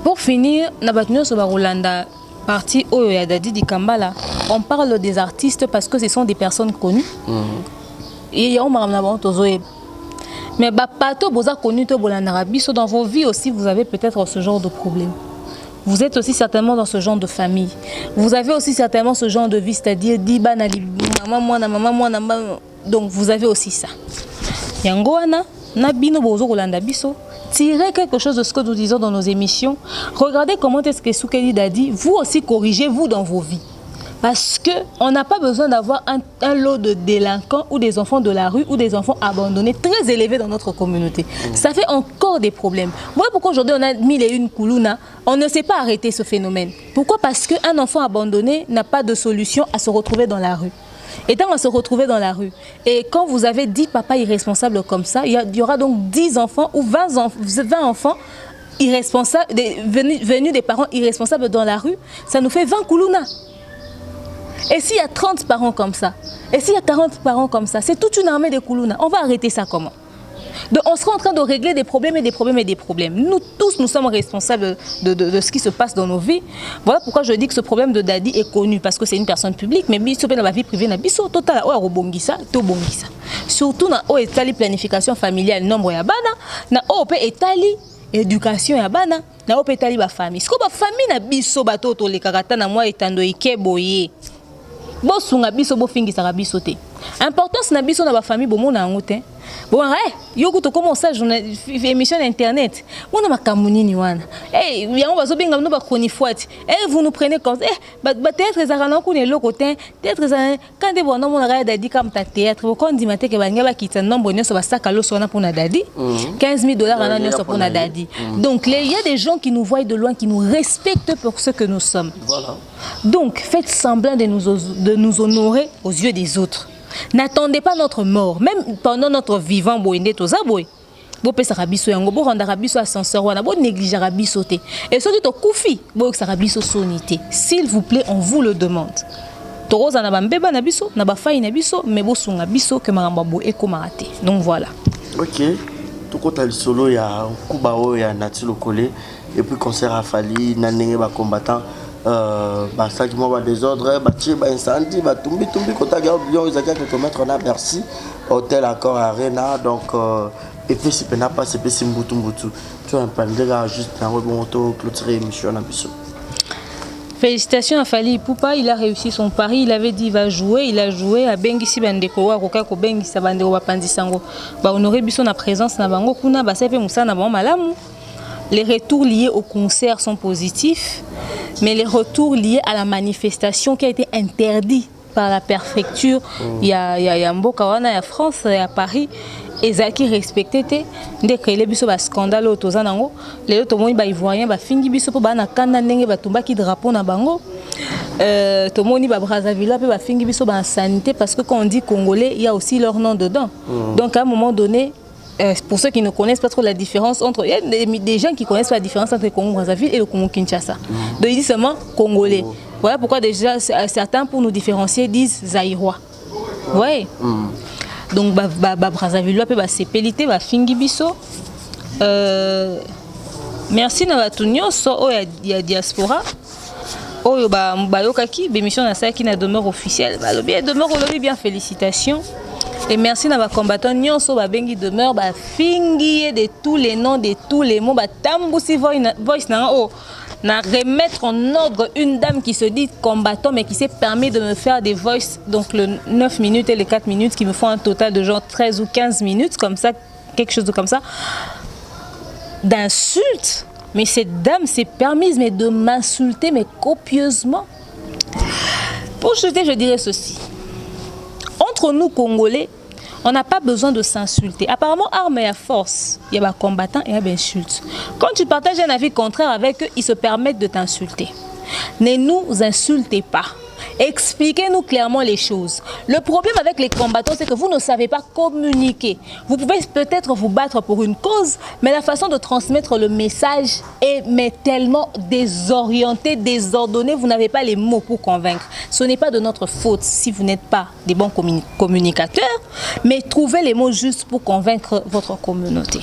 Pour finir, Rolanda partie Oyo Dadi Dikambala, on parle des artistes parce que ce sont des personnes connues. Et il y a mais pato boza connu to bolanda biso dans vos vies aussi vous avez peut-être ce genre de problème. Vous êtes aussi certainement dans ce genre de famille. Vous avez aussi certainement ce genre de vie, c'est-à-dire diba na maman moi donc vous avez aussi ça. Yango wana na bino bozo rolanda biso. Tirez quelque chose de ce que nous disons dans nos émissions. Regardez comment est-ce que Soukeli Dadi, vous aussi corrigez-vous dans vos vies. Parce qu'on n'a pas besoin d'avoir un lot de délinquants ou des enfants de la rue ou des enfants abandonnés très élevés dans notre communauté. Ça fait encore des problèmes. Voilà pourquoi aujourd'hui on a 1001 Koulouna. On ne sait pas arrêter ce phénomène. Pourquoi? Parce qu'un enfant abandonné n'a pas de solution à se retrouver dans la rue. Et tant on se retrouver dans la rue, et quand vous avez 10 papas irresponsables comme ça, il y aura donc 10 enfants ou 20 enfants irresponsables, venus des parents irresponsables dans la rue, ça nous fait 20 Koulouna. Et s'il y a 30 parents comme ça, et s'il y a 40 parents comme ça, c'est toute une armée de Koulouna. On va arrêter ça comment? Donc on sera en train de régler des problèmes et des problèmes et des problèmes. Nous tous, nous sommes responsables de ce qui se passe dans nos vies. Voilà pourquoi je dis que ce problème de Dadi est connu, parce que c'est une personne publique, mais dans la vie privée, total, surtout dans la planification familiale, nombre ya bana, na étali éducation ya bana, na étali ba famille. Ce que ba famille na biso bato to le karata na moi etando ikeboye. Bo sunga biso bo fingi sa biso te. Importance na biso na ba famille bo mona ngote. Bon, yoko to comment ça émission internet. On a ma kamunini wana. Eh, yango bazo benga no ba chronifuati. Eh, vous nous prenez comme théâtre ezarana ko ne lokotin, théâtre ezarana quand de bono mona ga dadi comme ta théâtre, ko ndi mate ke banga ba kita nombre nyoso ba saka lo sona pour na dadi. 15 000 $ ana nyoso pour na dadi. Donc il y a des gens qui nous voient de loin, qui nous respectent pour ce que nous sommes. Voilà. Donc faites semblant de nous honorer aux yeux des autres. N'attendez pas notre mort, même pendant notre vivant, boyende toza boy. Bo pesa rabiso yango, bo randa rabiso ascenseur wana, bo négliger rabiso te. Et surtout to koufi, bo sa rabiso sonité. S'il vous plaît, on vous le demande. Toroza na bambeba na biso, na ba fayi na biso, mais bo sunga biso que maramba bo eko marate. Donc voilà. OK. Tout côté le solo ya Kubao ya Nati Lokole et puis concert à Fali, nanenge ba combattant ça qui m'a désordre, bâti, incendie, tumbi kota gabion ils ont quelques mètres là merci hôtel encore arena donc et puis c'est pas c'est petit mbutu tu as un pandéra juste dans le bon auto clôturer émission na biso. Félicitations à Fali Ipupa, il a réussi son pari, il avait dit il va jouer, il a joué à Bengisi Bandeko wa koka ko Bengisa Bandeko wa Pandisango. Ba honorer biso na présence na bango kuna ba sepe musa na bango malamu. Les retours liés au concert sont positifs, mais les retours liés à la manifestation qui a été interdite par la préfecture, il y a Mboka wana, il y a France, il y a Paris, et qui respecté dès que les biso ba scandale au tozanango, les autres moni ba ivoirien ba fingi biso po ba na kanda ndenge ba tumba ki drapeau na bango. To moni ba Brazzaville pe ba fingi biso ba sanité parce que quand on dit congolais, il y a aussi leur nom dedans. Donc à un moment donné pour ceux qui ne connaissent pas trop la différence entre... Il y a des gens qui connaissent pas la différence entre le Congo-Brazzaville et le Congo-Kinshasa. Donc ils disent seulement Congolais. Voilà pourquoi déjà certains, pour nous différencier, disent Zaïrois. Oui. Donc Brazzaville, c'est Pélité, Fingi Bisso. Merci Navatunyo, il y a diaspora. Oh, Bayokaki, bémission na qui na demeure officielle. Demeure au lobby, bien félicitations. Et merci à nos combattants, nous sommes bengi demeure, fingi de tous les noms, de tous les mots, tambusi voice na remettre en ordre une dame qui se dit combattant mais qui s'est permis de me faire des voices, donc le 9 minutes et les 4 minutes qui me font un total de genre 13 ou 15 minutes, comme ça, quelque chose comme ça, d'insultes. Mais cette dame s'est permise mais de m'insulter mais copieusement. Pour jeter, je dirais ceci. Entre nous Congolais, on n'a pas besoin de s'insulter. Apparemment, armes et à force, il y a des combattants et il y a des insultes. Quand tu partages un avis contraire avec eux, ils se permettent de t'insulter. Ne nous insultez pas. Expliquez-nous clairement les choses. Le problème avec les combattants, c'est que vous ne savez pas communiquer. Vous pouvez peut-être vous battre pour une cause, mais la façon de transmettre le message est tellement désorientée, désordonnée. Vous n'avez pas les mots pour convaincre. Ce n'est pas de notre faute si vous n'êtes pas des bons communicateurs, mais trouvez les mots justes pour convaincre votre communauté.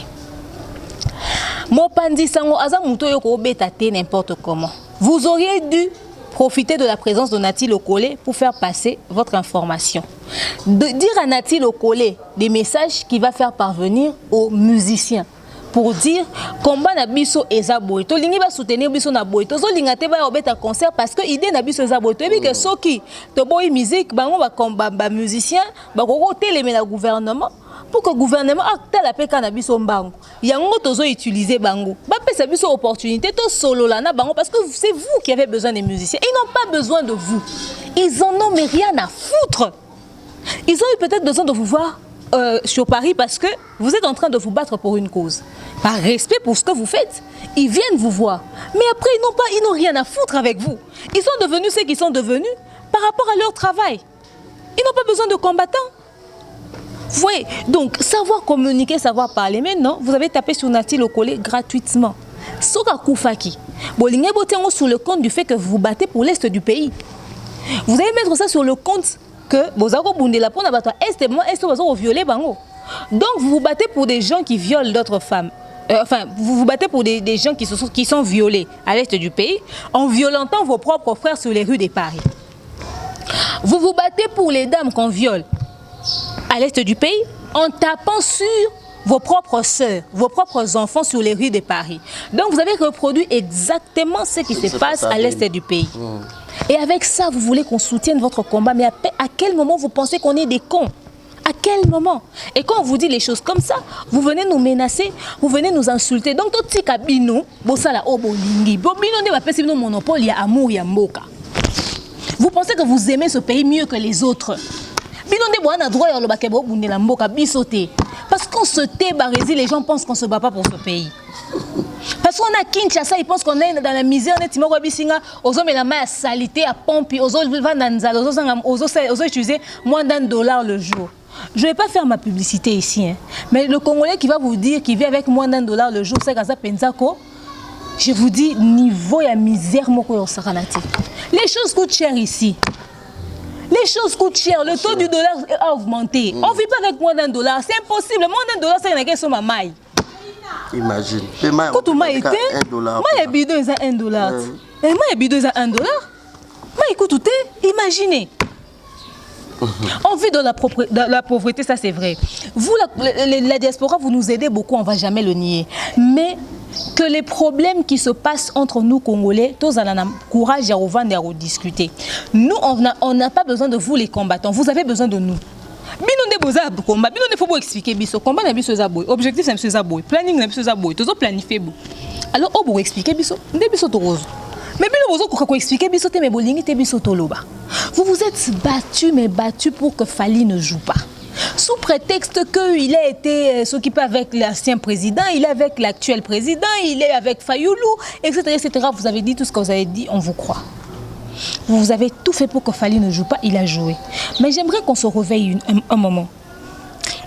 Mopandi sango azamuto yoko betate n'importe comment. Vous auriez dû profitez de la présence de Nati Lokole pour faire passer votre information. Dire à Nati Lokole des messages qui va faire parvenir aux musiciens. Pour dire combat na biso ezaboy to lingi ba soutenir biso na boy to zo lingate ba obeta concert parce que idée na biso ezaboy to bi que soki to boy musique bango ba combat ba musicien ba ko télémer na gouvernement pour que le gouvernement acte la paix cannabis au bango. Yango tozo utiliser bango. Ba pesa biso opportunité to solo la na bango parce que c'est vous qui avez besoin des musiciens. Ils n'ont pas besoin de vous. Ils en ont mais rien à foutre. Ils ont eu peut-être besoin de vous voir sur Paris parce que vous êtes en train de vous battre pour une cause. Par respect pour ce que vous faites, ils viennent vous voir. Mais après, ils n'ont rien à foutre avec vous. Ils sont devenus ce qu'ils sont devenus par rapport à leur travail. Ils n'ont pas besoin de combattants. Oui, donc savoir communiquer, savoir parler. Maintenant, vous avez tapé sur Nati Lokole gratuitement. Soka Koufaki. Bolingé Botengo sur le compte du fait que vous vous battez pour l'Est du pays. Vous allez mettre ça sur le compte que Bozako Bundela pour n'abattre Est et moi, Est vous violer Bango. Donc vous vous battez pour des gens qui violent d'autres femmes. Enfin, vous vous battez pour des gens qui sont violés à l'Est du pays en violentant vos propres frères sur les rues de Paris. Vous vous battez pour les dames qu'on viole à l'Est du pays en tapant sur vos propres sœurs, vos propres enfants sur les rues de Paris. Donc vous avez reproduit exactement ce qui se passe à l'Est du pays. Et avec ça, vous voulez qu'on soutienne votre combat. Mais à quel moment vous pensez qu'on est des cons? À quel moment? Et quand on vous dit les choses comme ça, vous venez nous menacer, vous venez nous insulter. Donc, tout ce cabino, bosala obolingi, bobino ne va pas nous monopole, il y a amour, il y a mboka. Vous pensez que vous aimez ce pays mieux que les autres? Bino ne boana droit à l'obakebo bunde la mboka bisoté. Parce qu'on se tait, Barési, les gens pensent qu'on se bat pas pour ce pays. Parce qu'on a Kinshasa, ils pensent qu'on est dans la misère, on est Timor Wabisinga, aux hommes et la main à salité, à pompe, aux autres aux utiliser moins $1 le jour. Je ne vais pas faire ma publicité ici, hein. Mais le Congolais qui va vous dire qu'il vit avec moins $1 le jour, c'est Gaza Penzako. Je vous dis, niveau et misère, les choses coûtent cher ici. Les choses coûtent cher, le taux du dollar a augmenté. On ne vit pas avec moins $1, c'est impossible. Moins $1, c'est une question de maille. Imagine. Quand on m'a été, moi j'ai bidon ils ont $1. Et moi j'ai bidon ils ont $1. Moi écoute tout imaginez. On vit dans la pauvreté, ça c'est vrai. Vous la diaspora vous nous aidez beaucoup, on va jamais le nier. Mais que les problèmes qui se passent entre nous Congolais, tous en a courage à revendre et à rediscuter. Nous on n'a pas besoin de vous les combattants, vous avez besoin de nous. Bino ne boza combat, bino ne faut pas expliquer biso combat na biso zaboy, objectif na biso zaboy, planning na biso zaboy, tozo planifier bo. Alors on va expliquer biso, nde biso to rose. Mais bino bozo ko expliquer biso te me bolingi te biso to loba. Vous vous êtes battus pour que Fally ne joue pas. Sous prétexte qu'il a été s'occuper avec l'ancien président, il est avec l'actuel président, il est avec Fayoulou, etc., etc. Vous avez dit tout ce que vous avez dit, on vous croit. Vous avez tout fait pour que Fally ne joue pas, il a joué. Mais j'aimerais qu'on se réveille un moment.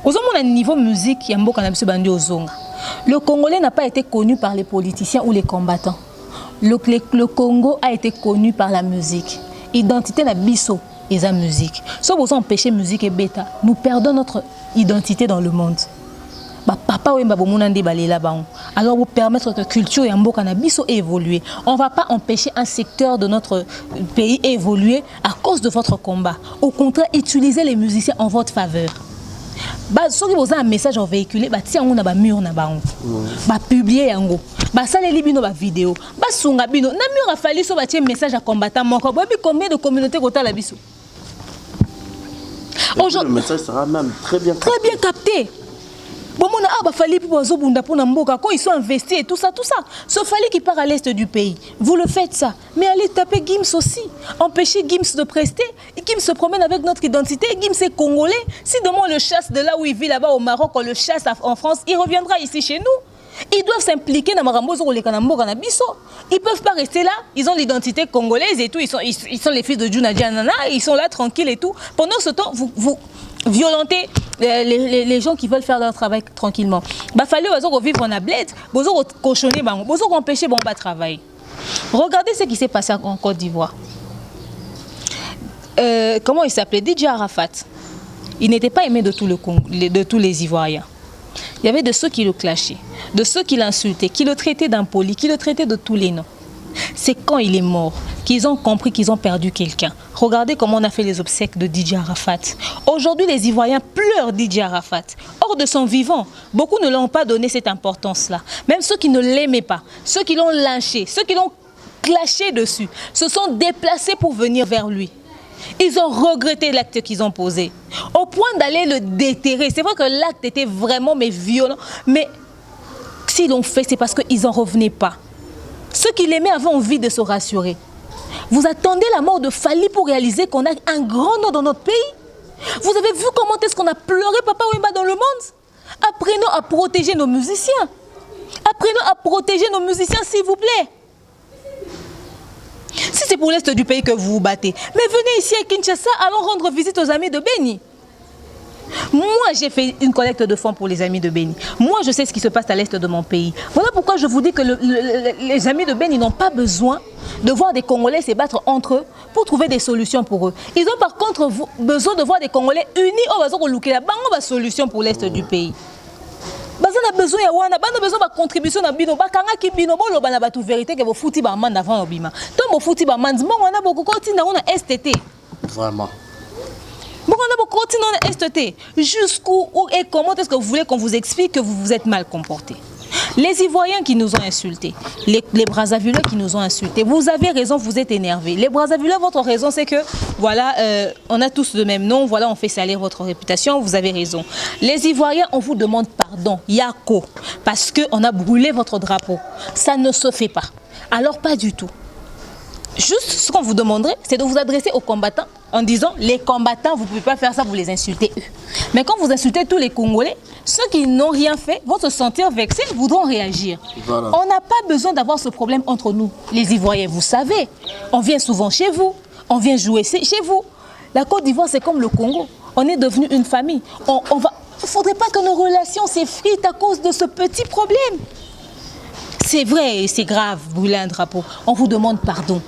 Au niveau musique, il y a un le Congolais n'a pas été connu par les politiciens ou les combattants. Le Congo a été connu par la musique. Identité na biso et la musique. Si vous empêchez la musique et bêta, nous perdons notre identité dans le monde. Alors vous permettre que la culture et biso évoluer. On ne va pas empêcher un secteur de notre pays évoluer à cause de votre combat. Au contraire, utilisez les musiciens en votre faveur. Si vous avez un message en véhiculé, si vous avez un mur, publier yango. Ça les libino ba vidéo. Sunga bino. Na mur a fallu so un message à combattant. Combien de communautés au la biso? Le message sera même très bien capté. Très bien capté. Bon, quand ils sont investis et tout ça. Ce Fally qui part à l'est du pays, vous le faites ça. Mais allez taper Gims aussi. Empêcher Gims de prester. Gims se promène avec notre identité. Gims est congolais. Si demain on le chasse de là où il vit là-bas au Maroc, on le chasse en France, il reviendra ici chez nous. Ils doivent s'impliquer dans Marambozo ou les Kanambo Kanabiso. Ils ne peuvent pas rester là. Ils ont l'identité congolaise et tout. Ils sont les fils de Juna Dianana. Ils sont là tranquilles et tout. Pendant ce temps, vous violenter les gens qui veulent faire leur travail tranquillement. Il fallait vivre en ablette, cochonner, empêcher bon travail. Regardez ce qui s'est passé en Côte d'Ivoire. Comment il s'appelait? DJ Arafat. Il n'était pas aimé de tous les Ivoiriens. Il y avait de ceux qui le clashaient, de ceux qui l'insultaient, qui le traitaient d'impoli, qui le traitaient de tous les noms. C'est quand il est mort qu'ils ont compris qu'ils ont perdu quelqu'un. Regardez comment on a fait les obsèques de DJ Arafat. Aujourd'hui, les Ivoiriens pleurent DJ Arafat. Hors de son vivant, beaucoup ne l'ont pas donné cette importance-là. Même ceux qui ne l'aimaient pas, ceux qui l'ont lynché, ceux qui l'ont clashé dessus, se sont déplacés pour venir vers lui. Ils ont regretté l'acte qu'ils ont posé, au point d'aller le déterrer. C'est vrai que l'acte était vraiment violent, mais s'ils l'ont fait, c'est parce qu'ils n'en revenaient pas. Ceux qui l'aimaient avaient envie de se rassurer. Vous attendez la mort de Fally pour réaliser qu'on a un grand nom dans notre pays? Vous avez vu comment est-ce qu'on a pleuré Papa Wemba dans le monde? Apprenons à protéger nos musiciens. Apprenons à protéger nos musiciens, s'il vous plaît. Si c'est pour l'Est du pays que vous vous battez, mais venez ici à Kinshasa, allons rendre visite aux amis de Beni. Moi, j'ai fait une collecte de fonds pour les amis de Beni. Moi, je sais ce qui se passe à l'Est de mon pays. Voilà pourquoi je vous dis que les amis de Beni n'ont pas besoin de voir des Congolais se battre entre eux pour trouver des solutions pour eux. Ils ont par contre besoin de voir des Congolais unis au solution pour l'Est du pays. Ils ont besoin de contribution à bino bakanga ki bino bolo bana batu vérité que vous fouti ba man avant obima. Tant vous fouti ba man bon on a beaucoup continué on a STT. Vraiment. Bon on a beaucoup continué on a STT. Jusqu'où et comment est-ce que vous voulez qu'on vous explique que vous vous êtes mal comporté? Les Ivoiriens qui nous ont insultés, les Brazzavilleux qui nous ont insultés, vous avez raison, vous êtes énervés. Les Brazzavilleux, votre raison, c'est que, voilà, on a tous le même nom, voilà, on fait salir votre réputation, vous avez raison. Les Ivoiriens, on vous demande pardon, Yako, parce qu'on a brûlé votre drapeau. Ça ne se fait pas. Alors, pas du tout. Juste ce qu'on vous demanderait, c'est de vous adresser aux combattants en disant, les combattants, vous ne pouvez pas faire ça, vous les insultez eux. Mais quand vous insultez tous les Congolais, ceux qui n'ont rien fait vont se sentir vexés, voudront réagir. Voilà. On n'a pas besoin d'avoir ce problème entre nous. Les Ivoiriens, vous savez, on vient souvent chez vous, on vient jouer chez vous. La Côte d'Ivoire, c'est comme le Congo. On est devenu une famille. Il ne faudrait pas que nos relations s'effritent à cause de ce petit problème. C'est vrai, c'est grave, brûler un drapeau. On vous demande pardon.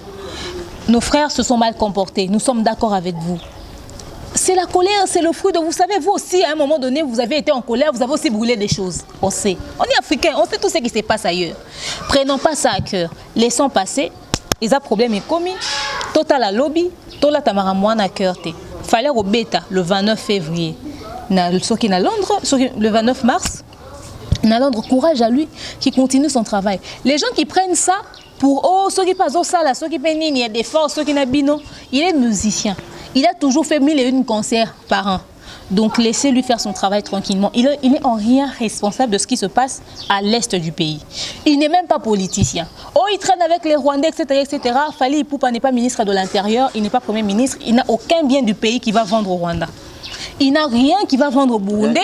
Nos frères se sont mal comportés, nous sommes d'accord avec vous. C'est la colère, c'est le fruit de... Vous savez, vous aussi, à un moment donné, vous avez été en colère, vous avez aussi brûlé des choses. On sait. On est africains, on sait tout ce qui se passe ailleurs. Prenons pas ça à cœur. Laissons passer. Et ça, problème est commis. Total à lobby, total à moine à cœur. Fallait au bêta le 29 février. Le 29 mars. À Londres, courage à lui qui continue son travail. Les gens qui prennent ça pour ceux qui passent au salle, ceux qui peinent, il y a des forces, ceux qui n'habitent, il est musicien. Il a toujours fait 1001 concerts par an. Donc laissez-lui faire son travail tranquillement. Il n'est en rien responsable de ce qui se passe à l'est du pays. Il n'est même pas politicien. Il traîne avec les Rwandais, etc. etc. Fally Ipupa n'est pas ministre de l'Intérieur, il n'est pas Premier ministre, il n'a aucun bien du pays qui va vendre au Rwanda. Il n'a rien qui va vendre au Burundi,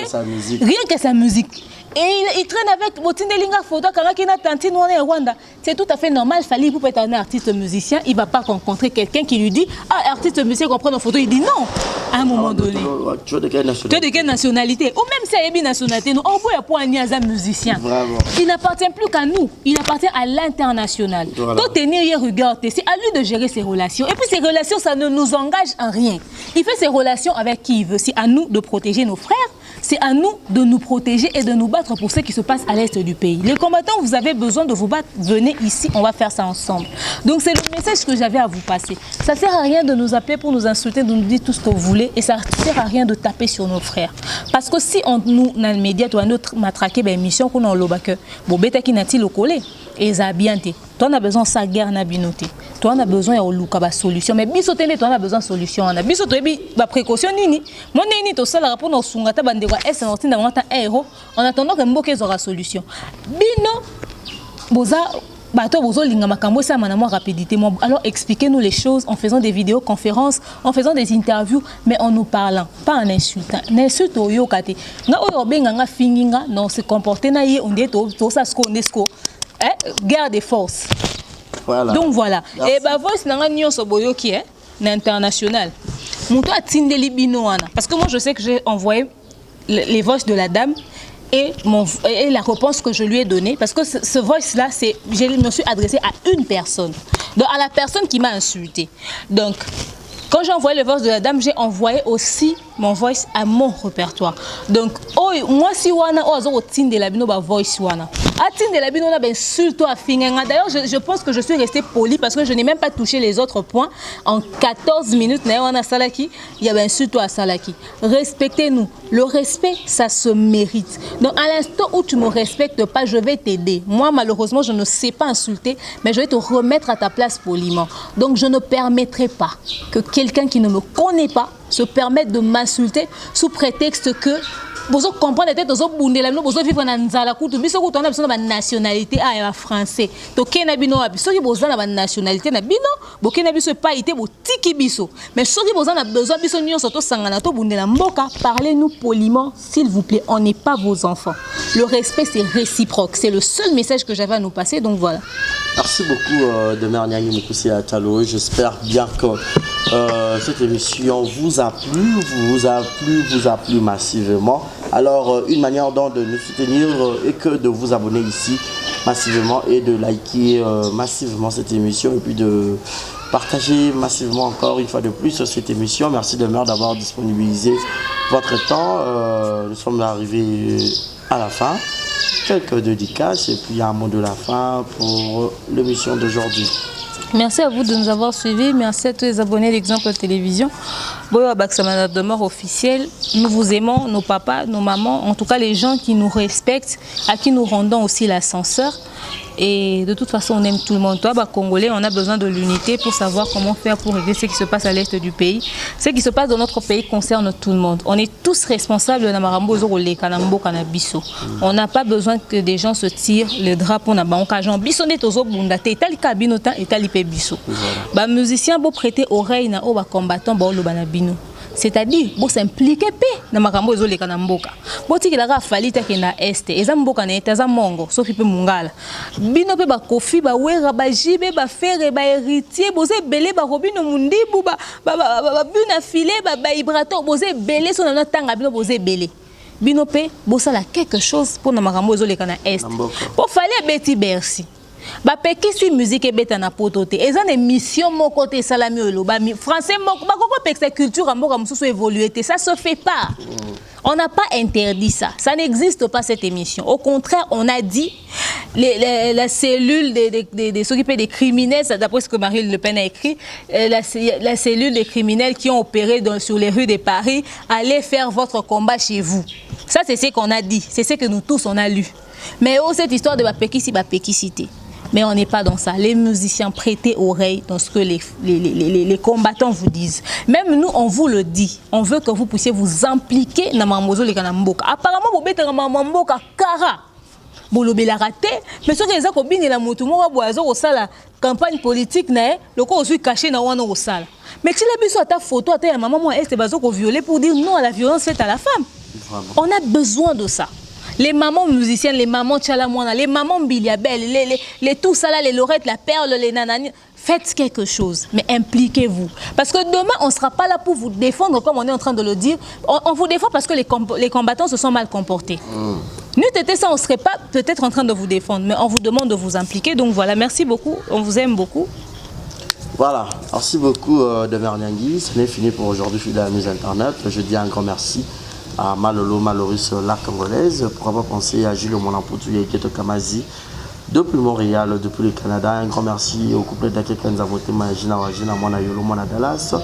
rien que sa musique. Et il traîne avec Motindelinga Foto, Rwanda. C'est tout à fait normal. Fally Ipupa être un artiste musicien. Il ne va pas rencontrer quelqu'un qui lui dit artiste musicien, qu'on prenne en photo. Il dit non. À un moment donné. Tu es de quelle nationalité? Tu es de quelle nationalité? Ou même si il y a une nationalité, on voit pour un musicien. Bravo. Il n'appartient plus qu'à nous. Il appartient à l'international. Voilà. Tout tenir, regarder. C'est à lui de gérer ses relations. Et puis ces relations, ça ne nous engage en rien. Il fait ses relations avec qui il veut. C'est à nous de protéger nos frères. C'est à nous de nous protéger et de nous battre pour ce qui se passe à l'est du pays. Les combattants, vous avez besoin de vous battre. Venez ici, on va faire ça ensemble. Donc c'est le message que j'avais à vous passer. Ça ne sert à rien de nous appeler pour nous insulter, de nous dire tout ce que vous voulez. Et ça ne sert à rien de taper sur nos frères. Parce que si nous, dans les médias, on a matraqué une mission qu'on a en que bon, bête qui n'a-t-il collé et ça a bien été. Toi, on a besoin de sa guerre, n'a binoté. Toi, on a besoin de solution. Mais biso tene, toi, on a besoin de solution. On a biso toi, ba précaution nini. Moi, nini to sala rapport dans sungata bandegwa est en tin dans héros. En attendant que mboke aura solution. Bino boza bato bozo linga makambo ça manamo rapidité. Alors expliquez-nous les choses en faisant des vidéoconférences, en faisant des interviews, mais en nous parlant, pas en insultant. N'insulte oyo kate. Nga oyo benga nga finginga non se comporter na ye on dit to ça sko. Guerre des forces. Voilà. Donc voilà. Merci. Et bah voice nanga nyonso boyo qui est international. Mon toi tindeli bino wana parce que moi je sais que j'ai envoyé les voices de la dame et la réponse que je lui ai donnée parce que ce voice là c'est je me suis adressée à une personne. Donc à la personne qui m'a insultée. Donc quand j'ai envoyé le voice de la dame, j'ai envoyé aussi mon voice à mon répertoire. Donc, moi si wana ozo tinde la bino ba voice wana. Atinde la bino na ben surtout à finanga. D'ailleurs, je pense que je suis restée polie parce que je n'ai même pas touché les autres points en 14 minutes na wana salaki, il y a ben surtout à salaki. Respectez-nous. Le respect, ça se mérite. Donc à l'instant où tu me respectes pas, je vais t'aider. Moi malheureusement, je ne sais pas insulter, mais je vais te remettre à ta place poliment. Donc je ne permettrai pas que quelqu'un qui ne me connaît pas se permettre de m'insulter sous prétexte que vous comprenez peut-être vous vivre dans nzala kutu biso kutu on a besoin de nationalité à français to kena bino abi soki bozana ba nationalité na bino bokena biso pas été bo tiki biso mais soki bozana besoin biso nyonso to sangana to bundela mboka parlez-nous poliment s'il vous plaît, on n'est pas vos enfants. Le respect c'est réciproque, c'est le seul message que j'avais à nous passer, donc voilà. Merci beaucoup de Merniani Mokoussi Atalo. J'espère bien que cette émission vous a plu massivement. Alors, une manière donc de nous soutenir est que de vous abonner ici massivement et de liker massivement cette émission et puis de partager massivement encore une fois de plus cette émission. Merci de Meur d'avoir disponibilisé votre temps. Nous sommes arrivés à la fin. Quelques dédicaces et puis un mot de la fin pour l'émission d'aujourd'hui. Merci à vous de nous avoir suivis. Merci à tous les abonnés d'Exemple Télévision. Boyo Baksamana de mort officielle. Nous vous aimons, nos papas, nos mamans, en tout cas les gens qui nous respectent, à qui nous rendons aussi l'ascenseur. Et de toute façon, on aime tout le monde. Toi, Congolais, on a besoin de l'unité pour savoir comment faire pour régler ce qui se passe à l'est du pays. Ce qui se passe dans notre pays concerne tout le monde. On est tous responsables de Namarambo Zorole, Kanambo, Kanabiso. On n'a pas besoin que des gens se tirent le drapeau na banka Jean Biso net ozo bundate etali kabinota etali pe biso. Ba musicien bo prêter oreille na o ba combattant ba lo banabino. C'est-à-dire, vous s'impliquez dans makambo ezole kana mboka. Boti ki la ka falita ke na este, eza mboka na etaza mongo, sofi pe mungala. Bino pe ba kofi ba wera ba jibe ba fere ba héritier, boze belé ba robino mundibu ba buna filé ba ibrato, boze belé so na tanga bino boze belé. Bino pe bosala quelque chose pour na makambo ezole kana este. Pour fallait beti Bercy. Ba pekisi musique ebeta na potote eza na mission mon côté salami oloba français moko ba koko pekisa culture mboka mususu évoluer ça se fait pas. On n'a pas interdit ça. Ça n'existe pas cette émission. Au contraire, on a dit la cellule des s'occuper des criminels, d'après ce que Marine Le Pen a écrit, la cellule des criminels qui ont opéré sur les rues de Paris, allez faire votre combat chez vous. Ça c'est ce qu'on a dit, c'est ce que nous tous on a lu. Mais oh, cette histoire de Bapekicité. Mais on n'est pas dans ça. Les musiciens prêtez oreille dans ce que les combattants vous disent. Même nous, on vous le dit. On veut que vous puissiez vous impliquer dans Mamozo les Kanamboka. Apparemment, vous mettez dans Mamboka Kara. Vous l'avez raté. Mais ce que les gens ont la moto, la campagne politique, le corps aussi caché dans le salle. Mais tu l'as vu sur ta photo, ta maman est violée pour dire non à la violence faite à la femme. On a besoin de ça. Les mamans musiciennes, les mamans tchalamouana, les mamans biliabel, les tout ça là, les lorettes, la perle, les nanani, faites quelque chose, mais impliquez-vous. Parce que demain, on ne sera pas là pour vous défendre, comme on est en train de le dire. On vous défend parce que les combattants se sont mal comportés. Nous, ça, on ne serait pas peut-être en train de vous défendre, mais on vous demande de vous impliquer. Donc voilà, merci beaucoup, on vous aime beaucoup. Voilà, merci beaucoup de Merniangui. Ce n'est fini pour aujourd'hui, je suis de la mise internet. Je dis un grand merci à Malolo, Maloris, la Congolaise. Pourquoi pas penser à Gilles Monamputu et Keto Kamazi depuis Montréal, depuis le Canada. Un grand merci au couple d'Ake Kenzamote Majina Wajina Mona Yolo Mona Dallas.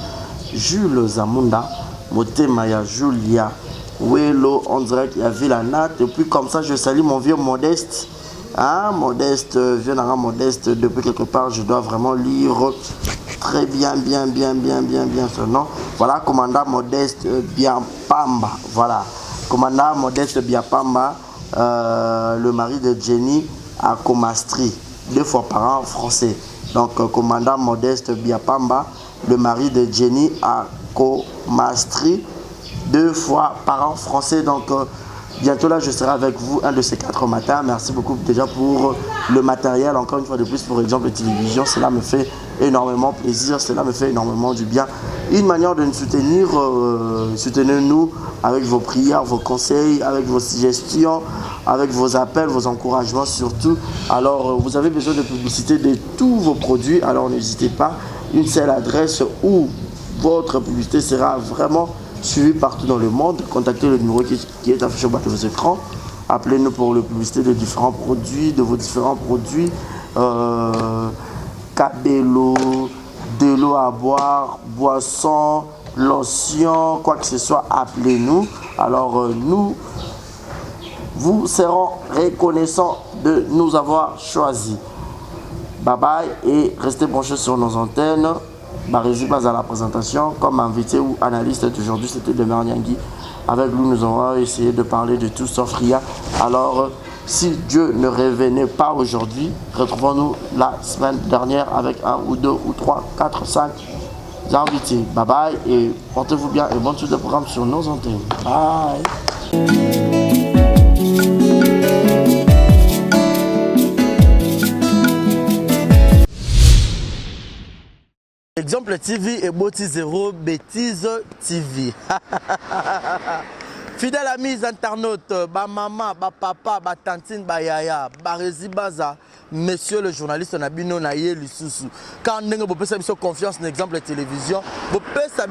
Jules Zamunda, Motemaya Julia, Welo, on dirait qu'il y avait la natte. Et puis comme ça, je salue mon vieux Modeste. Hein, Modeste, vieux Nara Modeste, depuis quelque part, je dois vraiment lire très bien ce nom. Voilà, commandant Modeste Biapamba. Voilà, commandant Modeste Biapamba, le mari de Jenny à Comastri, 2 fois par an français. Donc, commandant Modeste Biapamba, le mari de Jenny à Comastri, 2 fois par an français. Donc, bientôt là, je serai avec vous un de ces 4 matins. Merci beaucoup déjà pour le matériel. Encore une fois de plus, pour Exemple Télévision, cela me fait énormément plaisir, cela me fait énormément du bien. Une manière de nous soutenir, soutenez-nous avec vos prières, vos conseils, avec vos suggestions, avec vos appels, vos encouragements surtout. Alors, vous avez besoin de publicité de tous vos produits, alors n'hésitez pas. Une seule adresse où votre publicité sera vraiment suivi partout dans le monde. Contactez le numéro qui est affiché au bas de vos écrans. Appelez-nous pour la publicité de différents produits, de vos différents produits. Cabello, de l'eau à boire, boisson, lotion, quoi que ce soit, appelez-nous. Alors nous vous serons reconnaissants de nous avoir choisis. Bye bye et restez branchés sur nos antennes. Résume à la présentation, comme invité ou analyste d'aujourd'hui, c'était de Merniangui. Avec lui, nous allons essayer de parler de tout sauf rien. Alors, si Dieu ne revenait pas aujourd'hui, retrouvons-nous la semaine dernière avec 1 ou 2 ou 3, 4, 5 invités. Bye bye et portez-vous bien et bonne suite de programme sur nos antennes. Bye. Exemple TV et Boti Zéro Bêtise TV. Fidèle amis internautes, ba maman, ba papa, ba tantine, ba yaya, ba Rési Baza, monsieur le journaliste Nabino Naye Lisusu. Quand vous pouvez faire confiance dans Exemple Télévision, vous pouvez faire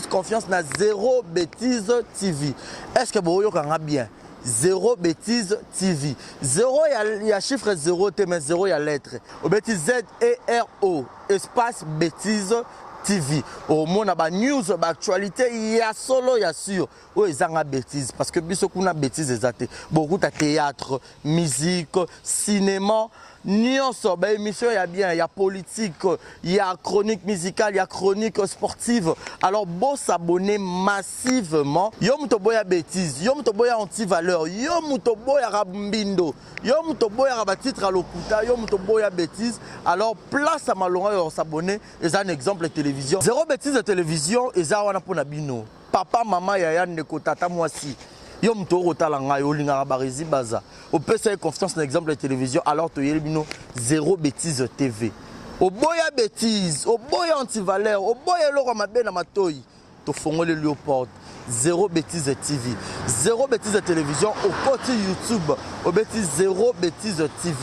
confiance dans Zéro Bêtise TV. Est-ce que vous avez bien? Zéro Bêtise TV. 0 il y a chiffre 0 mais 0 il y a lettre. Au bêtise ZERO espace Bêtise TV. Au monde ba news ba actualité il y a solo il y a sûr. Oh ils ont bêtise parce que biso kuna bêtise exacte. Beaucoup de théâtre, musique, cinéma. Nyonso ba émission il y a bien, il y a politique, il y a chronique musicale, il y a chronique sportive. Alors bon s'abonner massivement. Yo muto boya bêtise, yo muto boya anti-valeur, yo muto boya rabumbindo, yo muto boya rabatitre à lokuta, yo muto boya bêtise. Alors place à malonga yo s'abonner, et un exemple de télévision. Zéro bêtise de télévision et ça wana pona bino. Papa, maman, yaya ndeko tata mwasi. Yo muto rotala nga yo linga Barizi Baza. Au PC confiance dans l'exemple de télévision alors to yelibino Zéro Bêtise TV. Au boya bêtise, au boya anti-valeur, au boya loro mabe na matoyi. To fongole Léopold. Zéro Bêtise TV. Zéro Bêtise de télévision au côté YouTube. Au bêtise Zéro Bêtise TV.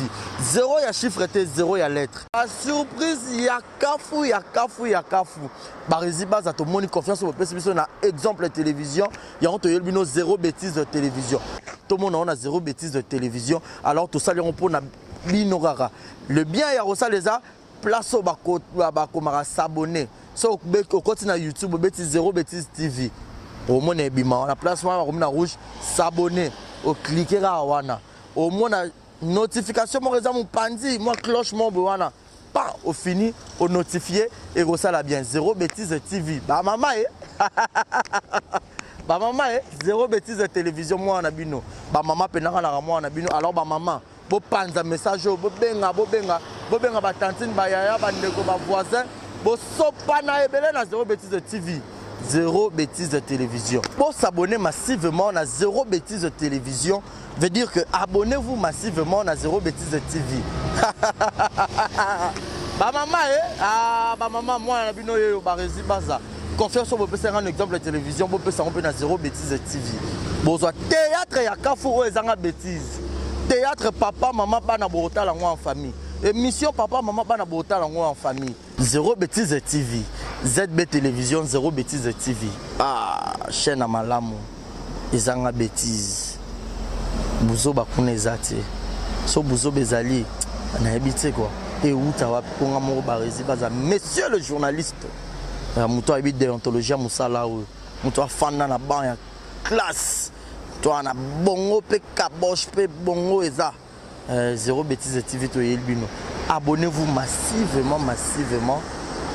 0 il y a chiffre T, 0 il y a lettre. La surprise, il y a Kafou, il y a Kafou, il y a Kafou. Barizi Baza, tout le monde confiance au PC, on a exemple de télévision. Il y a Zéro Bêtise de télévision. Tout le monde a Zéro Bêtise de télévision. Alors tout ça, on peut binorara. Le bien, il y a aussi les a place au bako, s'abonner. Ça, au côté de YouTube, au bêtise Zéro Bêtise TV. Au moins, on a place rouge, s'abonner, au cliquer à Wana. Au moins, notification, mon réseau, mon pandi, moi cloche, mon Wana. Pas au fini, au notifié et au ça bien. Zéro Bêtise TV. Bah, maman, bah, maman, Zéro Bêtise de télévision, moi, on a bino. Bah, maman, penara, moi, on a bino. Alors, bah, maman, bo panza message, bo benga, ba tantine, ba yaya, ba ndeko, ba voisin, bo sopana, ebele na Zéro Bêtise TV. Zéro Bêtise de télévision. Pour s'abonner massivement à Zéro Bêtise de télévision, veut dire que abonnez-vous massivement à Zéro Bêtise de TV. Bah maman, bah maman, moi, on a bino yo Barizi Baza. Confiance sur vous pouvez un exemple de télévision, vous pouvez s'en à Zéro Bêtise de TV. Bon, théâtre, il y a Kafou, ils ont bêtise. Théâtre, papa, maman, bana borota la en famille. Émission, papa, maman, bana borota la en famille. Zéro Bêtise de TV. ZB Télévision, Zéro Bêtise de TV. Ah, chaîne à malamu. Ils ont bêtise. Bouzo bakune zate. So bouzo bezali. On a habité quoi. Et où tu vas pour un Barizi Baza. Monsieur le journaliste. Mouto habite déontologie à Moussala. Mouto fan dans la banque. Classe. Toi, on a bongo, pe kabosh, pe bongo et ça. Zéro Bêtise de TV, toi, Yelbino. Abonnez-vous massivement.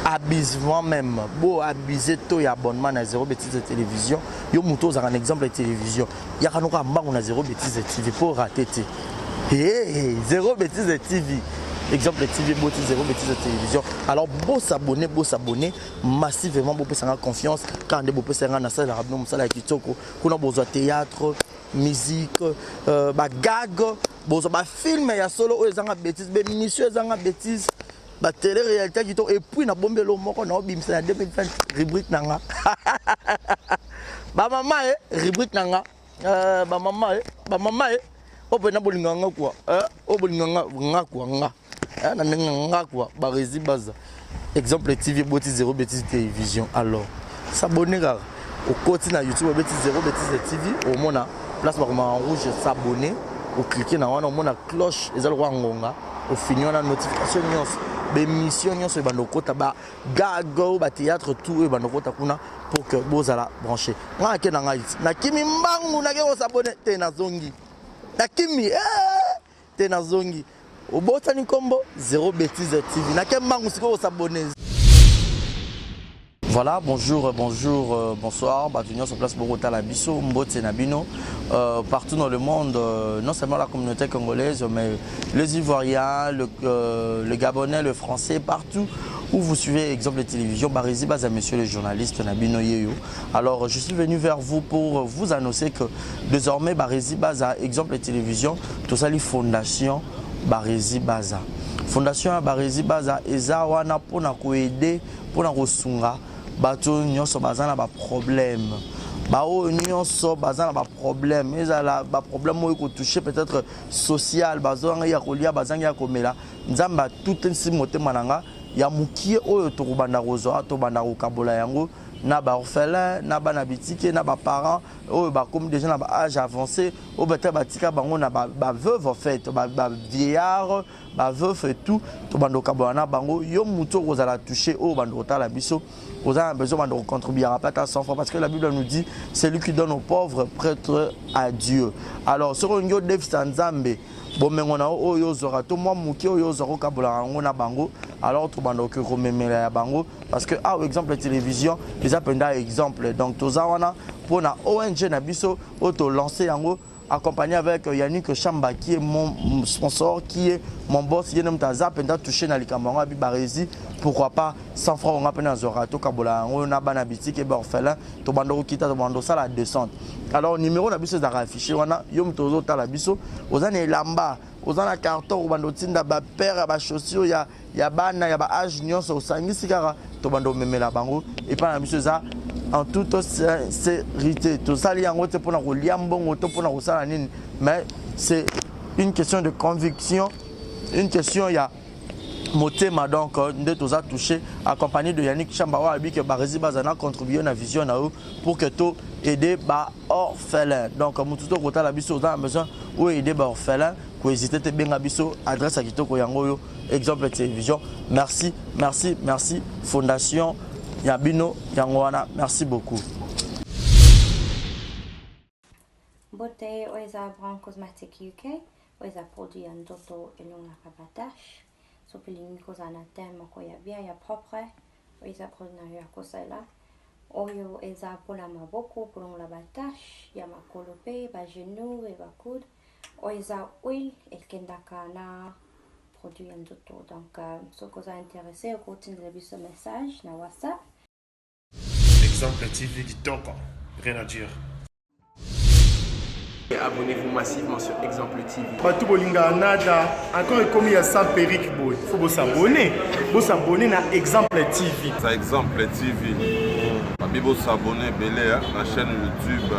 Abusement même. Bon, abusez tout et abonnement à Zéro Bêtise de télévision. Yo mouto, vous avez un exemple de télévision. Il y a un Zéro Bêtise de TV pour rater. Zéro Bêtise de TV. Exemple de TV, Zéro Bêtise de télévision. Alors, beau s'abonner massivement, beau faire confiance. Quand vous pouvez faire un salle de la salle qui toko, qu'on a besoin de théâtre, musique, gag, besoin de film, il y a solo, ils ont bêtise, mais monsieur, ils ont bêtise. La télé-réalité qui et puis na bombe le moko na obim c'est en 2020 rubrique nanga. Ba maman rubrique nanga. Ba maman o bena bolinganga quoi. O bolinganga nga quoi nga. Na nga quoi Barizi Baza. Exemple TV Boti Zéro Bêtise télévision. Alors s'abonner au côté na YouTube Bêtise Zéro Bêtise TV au mona place par en rouge s'abonner au cliquer na wana au mona cloche ezal roi ngonga au fini on a notification l'émission nyonso e banokota ba gago ba théâtre tout e banokota kuna pour que bozala brancher nga ke na ngai na kimi mbangu na ke s'abonner te na zongi na kimi te na zongi obota ni kombo Zéro Bêtise TV na ke mbangu siko s'abonner. Voilà, bonjour, bonsoir. Batunion sur place Bogota la Bisso, Mbote Nabino. Partout dans le monde, non seulement la communauté congolaise, mais les Ivoiriens, le Gabonais, le Français, partout où vous suivez exemple de télévision, Barizi Baza, monsieur le journaliste Nabino Yeyo. Alors, je suis venu vers vous pour vous annoncer que désormais, Barizi Baza, exemple de télévision, tout ça, les fondations Barizi Baza. Fondation Barizi Baza, Eza wana pour nous aider, pour nous ressourcer. Bato nyonso bazana ba problème bao nyonso bazana ba problème ezala ba problème mo ko toucher peut-être social bazanga ya kolia bazanga ya komela nzamba tout nsi motema nanga ya mukie oyo to kubanda rozo to banda ko kabola yango na ba orphelin na ba na bitike na ba parents oh ba comme déjà na ba âge avancé oh peut-être ba tika bango na ba veuve en fait ba vieillard ba veuve et tout to bando kabana bango yo muto kozala toucher oh bando ta la biso vous avez besoin de contribuer à pas à 100 francs parce que la Bible nous dit c'est lui qui donne aux pauvres prêtre à Dieu. Alors sur un yo déficit nzambe bon mais on a oyo zora to moi muki oyo zora kabula ngona bango alors tout bando que rememela ya bango parce que ah exemple télévision les appenda exemple donc toza wana pour na ONG na biso auto lancer yango accompagné avec Yannick Chamba qui est mon sponsor, qui est mon boss, qui est touché dans les camarades Bibarezi. Pourquoi pas 100 francs on a payé dans Zorato Kabola, on a banabiti qui est orphelin, to bando kita to bando ça la descente. Alors numéro na biso za affiché wana yom tozo ta la biso, ozana lamba, ozana carton bando tinda ba père ba chaussures ya bana ya ba âge nyonso osangisi kaka to bando memela bango et pas na biso za en toute sincérité. Tout ça, mais c'est une question de conviction, une question, il y a motema donc de tout ça touché, accompagné de Yannick Chambawa, que Barezi Bazana contribué à la vision pour que tout aider les orphelins. Donc, Moututo Kota la biso, on a besoin d'aider les orphelins, pour hésiter à bien biso, adresse à Kitoko Yangoyo, exemple de télévision. Merci, merci, merci, Fondation Yabino Yangwana, merci beaucoup. Beauté oiza Brand Cosmetic UK, oiza produit en doto et longa rabatache. Sopiling kozana tema ko ya bien ya propre, oiza produit na ya kosala. Oyo eza pour la maboko pour la batache, ya makolope, ba genou et ba coude. Oiza oil et kendaka na produit en doto. Donc ce que vous intéressé, au continuez de ce message na WhatsApp. Exemple TV qui toque, rien à dire. Abonnez-vous massivement sur Exemple TV. Batou bolinga nada, encore comme il y a 100 perruques, il faut vous s'abonner. Vous s'abonner à Exemple TV. C'est Exemple TV. Vous s'abonner à la chaîne YouTube.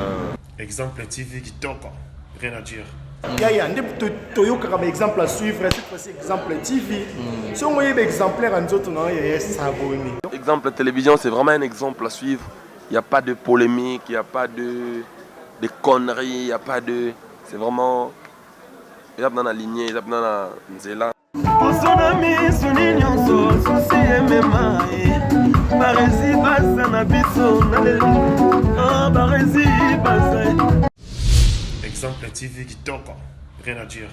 Exemple TV qui toque, rien à dire. Il y a un exemple à suivre, cette fois-ci Exemple TV. Si on voit un exemplaire en autres, il y a s'abonner. Exemple télévision, c'est vraiment un exemple à suivre. Il n'y a pas de polémique, il n'y a pas de conneries, il n'y a pas de... C'est vraiment... Il y a dans la lignée, il y a dans la nzela. Exemple TV qui toque, rien à dire.